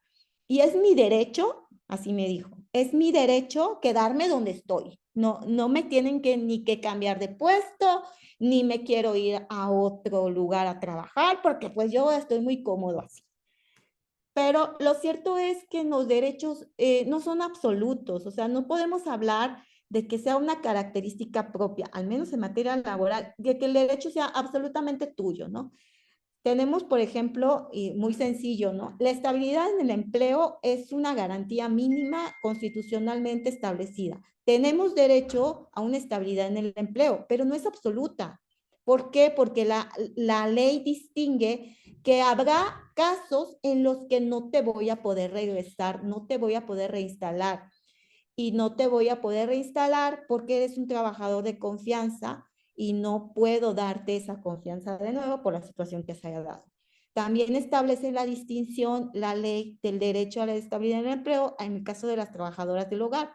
Y es mi derecho, así me dijo, es mi derecho quedarme donde estoy. No, no me tienen ni que cambiar de puesto, ni me quiero ir a otro lugar a trabajar, porque pues yo estoy muy cómodo así. Pero lo cierto es que los derechos no son absolutos, o sea, no podemos hablar de que sea una característica propia, al menos en materia laboral, de que el derecho sea absolutamente tuyo, ¿no? Tenemos, por ejemplo, y muy sencillo, ¿no? La estabilidad en el empleo es una garantía mínima constitucionalmente establecida. Tenemos derecho a una estabilidad en el empleo, pero no es absoluta. ¿Por qué? Porque la ley distingue que habrá casos en los que no te voy a poder regresar, no te voy a poder reinstalar. Y no te voy a poder reinstalar porque eres un trabajador de confianza y no puedo darte esa confianza de nuevo por la situación que se haya dado. También establece la distinción, la ley del derecho a la estabilidad en el empleo en el caso de las trabajadoras del hogar.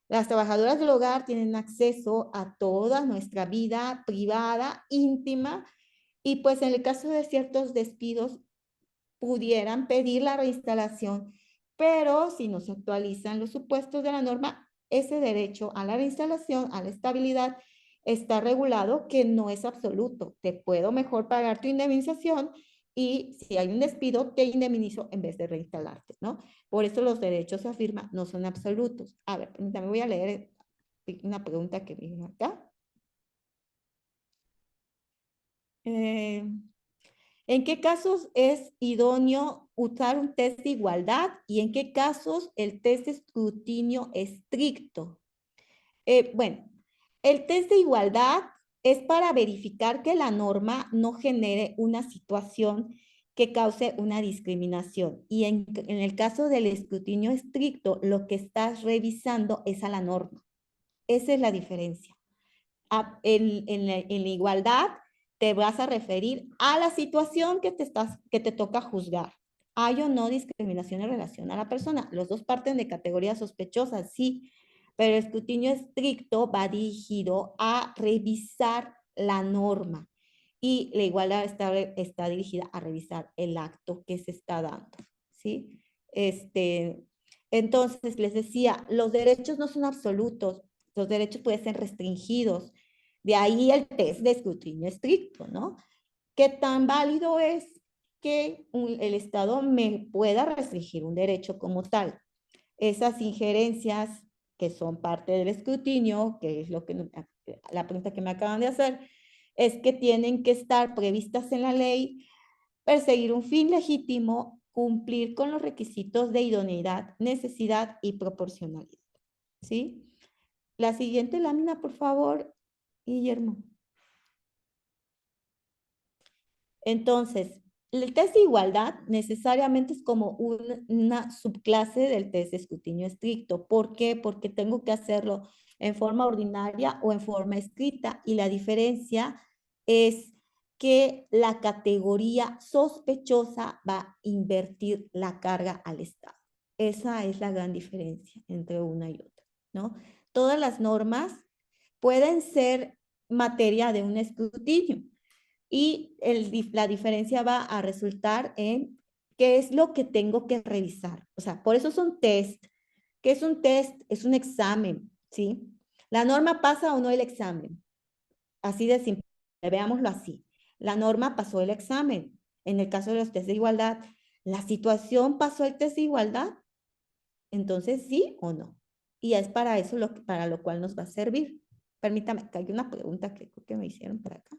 Las trabajadoras del hogar tienen acceso a toda nuestra vida privada, íntima, y pues en el caso de ciertos despidos pudieran pedir la reinstalación, pero si no se actualizan los supuestos de la norma, ese derecho a la reinstalación, a la estabilidad, está regulado que no es absoluto. Te puedo mejor pagar tu indemnización y si hay un despido, te indemnizo en vez de reinstalarte, ¿no? Por eso los derechos, se afirma, no son absolutos. A ver, también voy a leer una pregunta que viene acá. ¿En qué casos es idóneo usar un test de igualdad y en qué casos el test de escrutinio estricto? Bueno, el test de igualdad es para verificar que la norma no genere una situación que cause una discriminación. Y en el caso del escrutinio estricto, lo que estás revisando es a la norma. Esa es la diferencia. En la igualdad te vas a referir a la situación que te toca juzgar. ¿Hay o no discriminación en relación a la persona? Los dos parten de categorías sospechosas, sí, pero el escrutinio estricto va dirigido a revisar la norma. y la igualdad está dirigida a revisar el acto que se está dando, ¿sí? Entonces, les decía, los derechos no son absolutos, los derechos pueden ser restringidos, de ahí el test de escrutinio estricto, ¿no? ¿Qué tan válido es que el Estado me pueda restringir un derecho como tal? Esas injerencias que son parte del escrutinio, que es lo que la pregunta que me acaban de hacer, es que tienen que estar previstas en la ley, perseguir un fin legítimo, cumplir con los requisitos de idoneidad, necesidad y proporcionalidad. ¿Sí? La siguiente lámina, por favor, Guillermo. Entonces, el test de igualdad necesariamente es como una subclase del test de escrutinio estricto. ¿Por qué? Porque tengo que hacerlo en forma ordinaria o en forma escrita, y la diferencia es que la categoría sospechosa va a invertir la carga al Estado. Esa es la gran diferencia entre una y otra, ¿no? Todas las normas pueden ser materia de un escrutinio, y la diferencia va a resultar en qué es lo que tengo que revisar. O sea, por eso son test. ¿Qué es un test? Es un examen, ¿sí? La norma pasa o no el examen. Así de simple, veámoslo así. La norma pasó el examen. En el caso de los test de igualdad, ¿la situación pasó el test de igualdad? Entonces, ¿sí o no? Y es para eso para lo cual nos va a servir. Permítame, que hay una pregunta que creo que me hicieron por acá.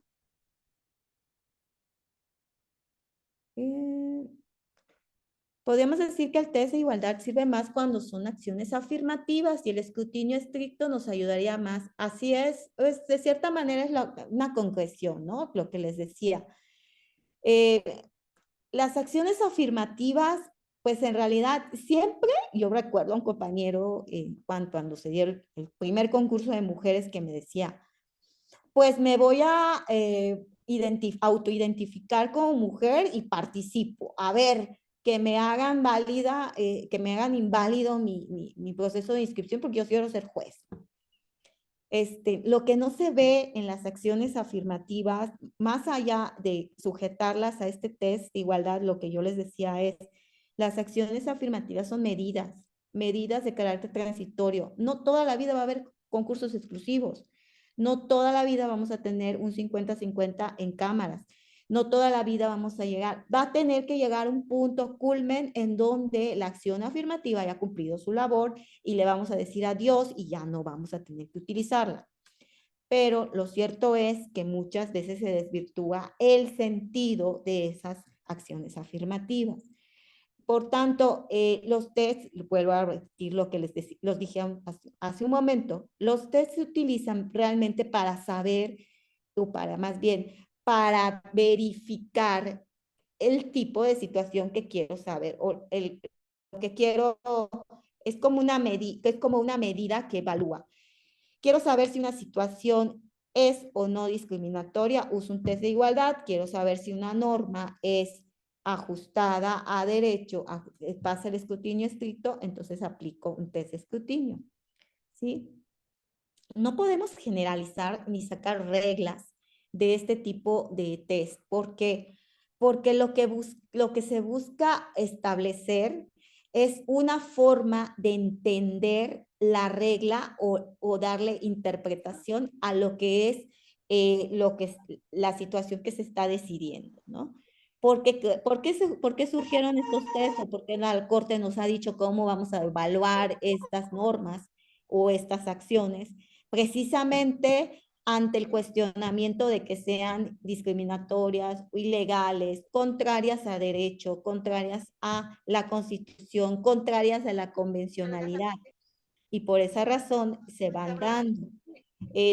Podríamos decir que el test de igualdad sirve más cuando son acciones afirmativas, y el escrutinio estricto nos ayudaría más. Así es, pues, de cierta manera es una concreción, ¿no? Lo que les decía. Las acciones afirmativas, pues en realidad siempre, yo recuerdo a un compañero cuando se dio el primer concurso de mujeres que me decía, pues me voy a autoidentificar como mujer y participo. A ver, que me hagan válida, que me hagan inválido mi proceso de inscripción porque yo quiero ser juez. Lo que no se ve en las acciones afirmativas, más allá de sujetarlas a este test de igualdad, lo que yo les decía es, las acciones afirmativas son medidas de carácter transitorio. No toda la vida va a haber concursos exclusivos. No toda la vida vamos a tener un 50-50 en cámaras. No toda la vida vamos a llegar. Va a tener que llegar un punto culmen en donde la acción afirmativa haya cumplido su labor y le vamos a decir adiós y ya no vamos a tener que utilizarla. Pero lo cierto es que muchas veces se desvirtúa el sentido de esas acciones afirmativas. Por tanto, los tests, vuelvo a repetir lo que los dije hace un momento, los tests se utilizan realmente para saber, o para más bien, para verificar el tipo de situación que quiero saber, o lo que quiero es como una medida que evalúa. Quiero saber si una situación es o no discriminatoria, uso un test de igualdad. Quiero saber si una norma es ajustada a derecho, pasa el escrutinio estricto, entonces aplico un test de escrutinio, ¿sí? No podemos generalizar ni sacar reglas de este tipo de test. ¿Por qué? Porque lo que se busca establecer es una forma de entender la regla o darle interpretación a lo que es la situación que se está decidiendo, ¿no? ¿Por qué surgieron estos test? ¿O por qué la Corte nos ha dicho cómo vamos a evaluar estas normas o estas acciones? Precisamente ante el cuestionamiento de que sean discriminatorias, ilegales, contrarias a derecho, contrarias a la Constitución, contrarias a la convencionalidad. Y por esa razón se van dando.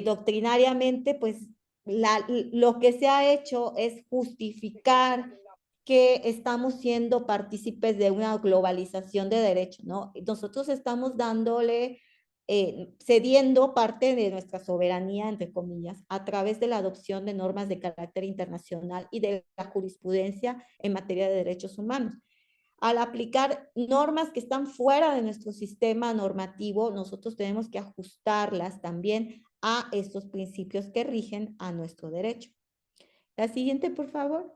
Doctrinariamente, pues lo que se ha hecho es justificar que estamos siendo partícipes de una globalización de derechos, ¿no? Nosotros estamos cediendo parte de nuestra soberanía, entre comillas, a través de la adopción de normas de carácter internacional y de la jurisprudencia en materia de derechos humanos. Al aplicar normas que están fuera de nuestro sistema normativo, nosotros tenemos que ajustarlas también a estos principios que rigen a nuestro derecho. La siguiente, por favor.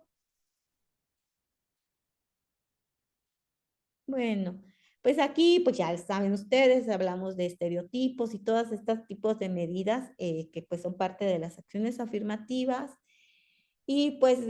Bueno, pues aquí, pues ya saben ustedes, hablamos de estereotipos y todos estos tipos de medidas que pues son parte de las acciones afirmativas. Y pues,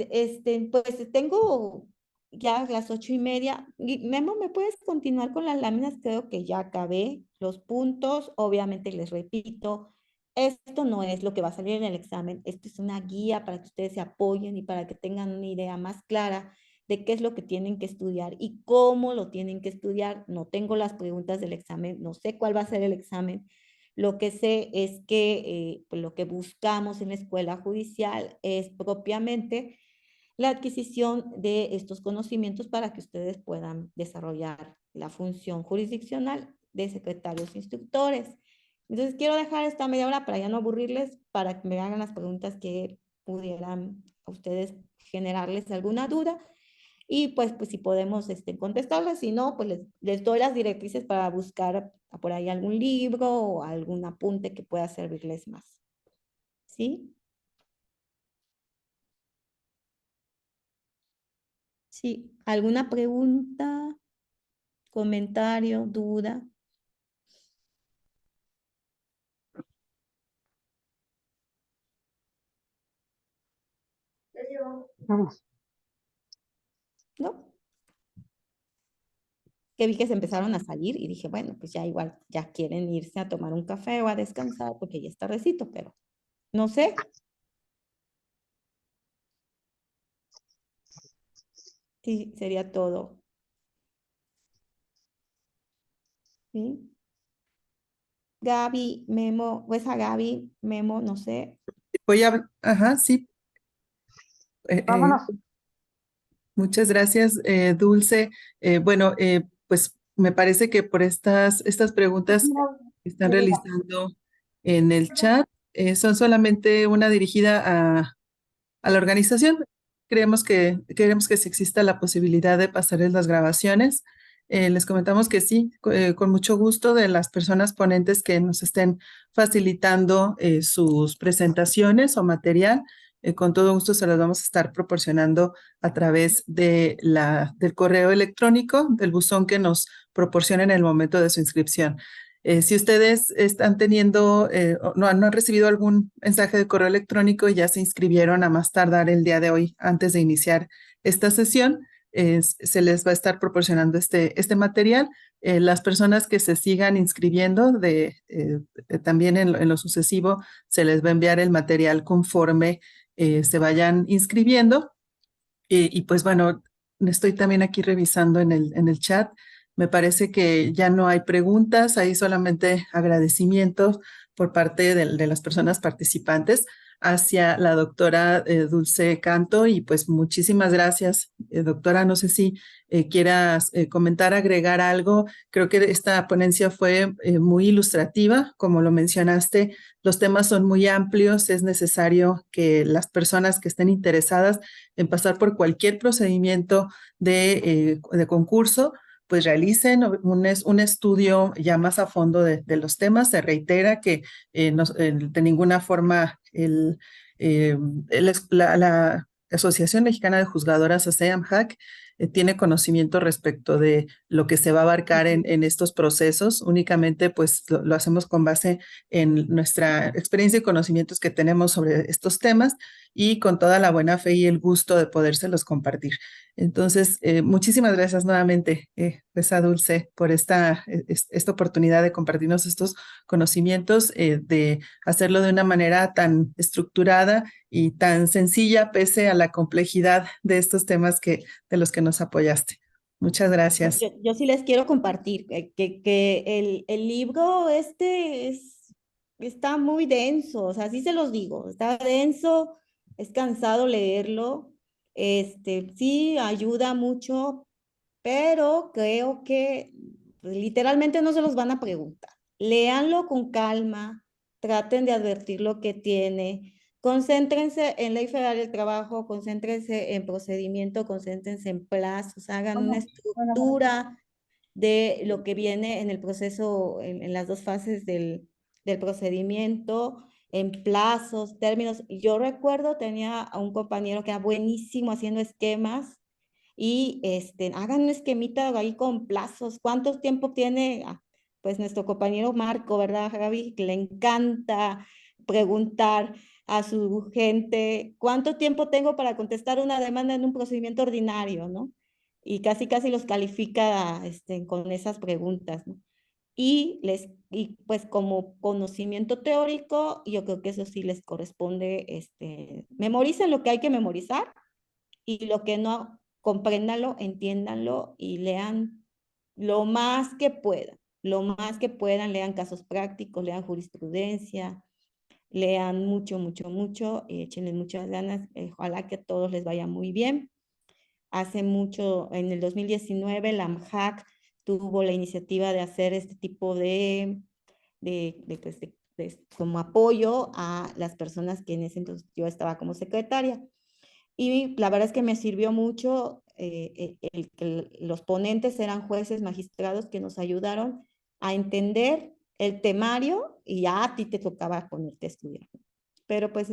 pues tengo ya las 8:30. Memo, ¿me puedes continuar con las láminas? Creo que ya acabé los puntos. Obviamente les repito, esto no es lo que va a salir en el examen. Esto es una guía para que ustedes se apoyen y para que tengan una idea más clara de qué es lo que tienen que estudiar y cómo lo tienen que estudiar. No tengo las preguntas del examen, no sé cuál va a ser el examen. Lo que sé es que pues lo que buscamos en la escuela judicial es propiamente la adquisición de estos conocimientos para que ustedes puedan desarrollar la función jurisdiccional de secretarios instructores. Entonces quiero dejar esta media hora para ya no aburrirles, para que me hagan las preguntas que pudieran a ustedes generarles alguna duda. Y pues si podemos contestarles, si no, pues les doy las directrices para buscar por ahí algún libro o algún apunte que pueda servirles más. ¿Sí? Sí. ¿Alguna pregunta, comentario, duda? Vamos. ¿No? Que vi que se empezaron a salir y dije, bueno, pues ya igual, ya quieren irse a tomar un café o a descansar porque ya está recito, pero no sé. Sí, sería todo. ¿Sí? Gaby, Memo, pues a Gaby, Memo, no sé. Voy a, ajá, sí. eh, eh, Vámonos. Muchas gracias, Dulce. Bueno, pues me parece que por estas preguntas que están realizando en el chat, son solamente una dirigida a la organización. Queremos que si exista la posibilidad de pasarles las grabaciones. Les comentamos que sí, con mucho gusto de las personas ponentes que nos estén facilitando sus presentaciones o material. Con todo gusto se los vamos a estar proporcionando a través del correo electrónico, del buzón que nos proporcionen en el momento de su inscripción. Si ustedes están teniendo, no han recibido algún mensaje de correo electrónico y ya se inscribieron a más tardar el día de hoy antes de iniciar esta sesión, se les va a estar proporcionando este material. Las personas que se sigan inscribiendo también en lo sucesivo, se les va a enviar el material conforme se vayan inscribiendo. Y pues bueno, estoy también aquí revisando en el chat. Me parece que ya no hay preguntas, hay solamente agradecimientos por parte de las personas participantes hacia la doctora Dulce Canto y pues muchísimas gracias, doctora. No sé si quieras comentar, agregar algo. Creo que esta ponencia fue muy ilustrativa, como lo mencionaste. Los temas son muy amplios, es necesario que las personas que estén interesadas en pasar por cualquier procedimiento de concurso, pues realicen un estudio ya más a fondo de los temas. Se reitera que de ninguna forma la Asociación Mexicana de Juzgadoras, ASEAMJAC, tiene conocimiento respecto de lo que se va a abarcar en estos procesos. Únicamente pues lo hacemos con base en nuestra experiencia y conocimientos que tenemos sobre estos temas y con toda la buena fe y el gusto de podérselos compartir. Entonces, muchísimas gracias nuevamente, pues a Dulce, por esta oportunidad de compartirnos estos conocimientos, de hacerlo de una manera tan estructurada y tan sencilla, pese a la complejidad de estos temas de los que nos apoyaste. Muchas gracias. Yo sí les quiero compartir que el libro está muy denso, o sea, sí se los digo, está denso, es cansado leerlo, sí ayuda mucho, pero creo que pues, literalmente no se los van a preguntar. Léanlo con calma, traten de advertir lo que tiene, concéntrense en Ley Federal del Trabajo, concéntrense en procedimiento, concéntrense en plazos, hagan una estructura de lo que viene en el proceso, en las dos fases del procedimiento. en plazos, términos. Yo recuerdo, tenía a un compañero que era buenísimo haciendo esquemas y hagan un esquemita ahí con plazos. ¿Cuánto tiempo tiene? Pues nuestro compañero Marco, ¿verdad, Gaby? Que le encanta preguntar a su gente, ¿cuánto tiempo tengo para contestar una demanda en un procedimiento ordinario, ¿no? Y casi, casi los califica con esas preguntas, ¿no? Y pues como conocimiento teórico, yo creo que eso sí les corresponde, memoricen lo que hay que memorizar y lo que no, compréndanlo, entiéndanlo y lean lo más que puedan, lean casos prácticos, lean jurisprudencia, lean mucho, mucho, mucho, y échenle muchas ganas, ojalá que a todos les vaya muy bien. Hace mucho, en el 2019, la AMJAC tuvo la iniciativa de hacer este tipo como apoyo a las personas que en ese entonces yo estaba como secretaria. Y la verdad es que me sirvió mucho que los ponentes eran jueces magistrados que nos ayudaron a entender el temario y ya a ti te tocaba ponerte a estudiar. Pero pues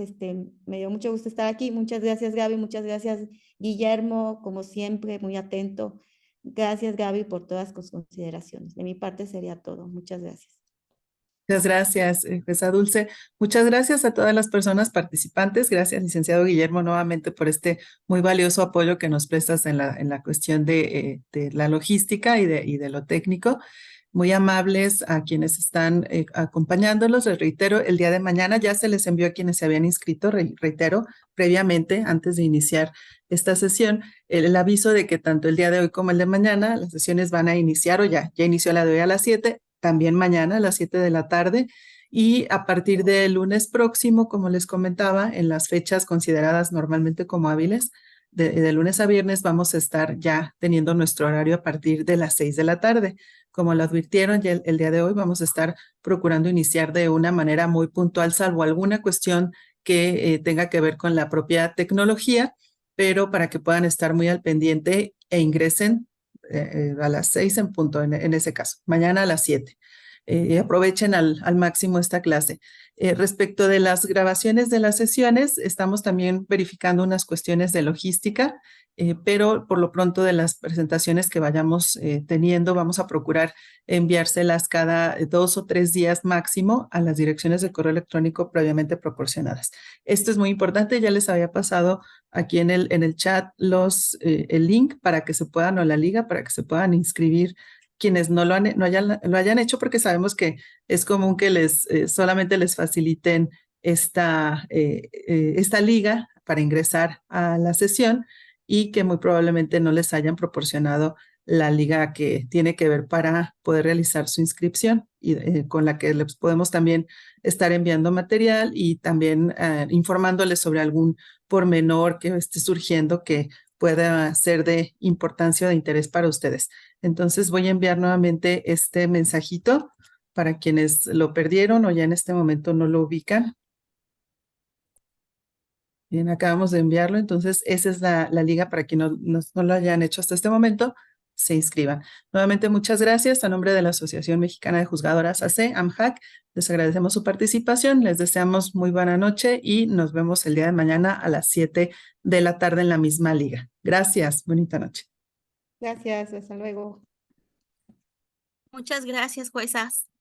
me dio mucho gusto estar aquí. Muchas gracias, Gaby. Muchas gracias, Guillermo, como siempre, muy atento. Gracias, Gaby, por todas tus consideraciones. De mi parte sería todo. Muchas gracias. Muchas gracias, jueza Dulce. Muchas gracias a todas las personas participantes. Gracias, licenciado Guillermo, nuevamente por este muy valioso apoyo que nos prestas en la cuestión de la logística y de lo técnico. Muy amables a quienes están acompañándolos. Les reitero, el día de mañana ya se les envió a quienes se habían inscrito, reitero, previamente, antes de iniciar esta sesión, el aviso de que tanto el día de hoy como el de mañana, las sesiones van a iniciar o ya inició la de hoy a las 7, también mañana a las 7 de la tarde. Y a partir del lunes próximo, como les comentaba, en las fechas consideradas normalmente como hábiles, de lunes a viernes vamos a estar ya teniendo nuestro horario a partir de las 6 de la tarde. Como lo advirtieron, ya el día de hoy vamos a estar procurando iniciar de una manera muy puntual, salvo alguna cuestión que tenga que ver con la propia tecnología, pero para que puedan estar muy al pendiente e ingresen a las 6 en punto, en ese caso, mañana a las 7. Aprovechen al máximo esta clase. Respecto de las grabaciones de las sesiones, estamos también verificando unas cuestiones de logística, pero por lo pronto de las presentaciones que vayamos teniendo, vamos a procurar enviárselas cada 2 o 3 días máximo a las direcciones de correo electrónico previamente proporcionadas. Esto es muy importante, ya les había pasado aquí en el chat el link para que se puedan, o la liga, para que se puedan inscribir quienes no lo hayan hecho, porque sabemos que es común que solamente les faciliten esta liga para ingresar a la sesión y que muy probablemente no les hayan proporcionado la liga que tiene que ver para poder realizar su inscripción y con la que les podemos también estar enviando material y también informándoles sobre algún pormenor que esté surgiendo que pueda ser de importancia o de interés para ustedes. Entonces voy a enviar nuevamente este mensajito para quienes lo perdieron o ya en este momento no lo ubican. Bien, acabamos de enviarlo, entonces esa es la liga para quienes no lo hayan hecho hasta este momento, se inscriban. Nuevamente, muchas gracias. A nombre de la Asociación Mexicana de Juzgadoras AC, AMJAC, les agradecemos su participación, les deseamos muy buena noche y nos vemos el día de mañana a las 7 de la tarde en la misma liga. Gracias, bonita noche. Gracias, hasta luego. Muchas gracias, juezas.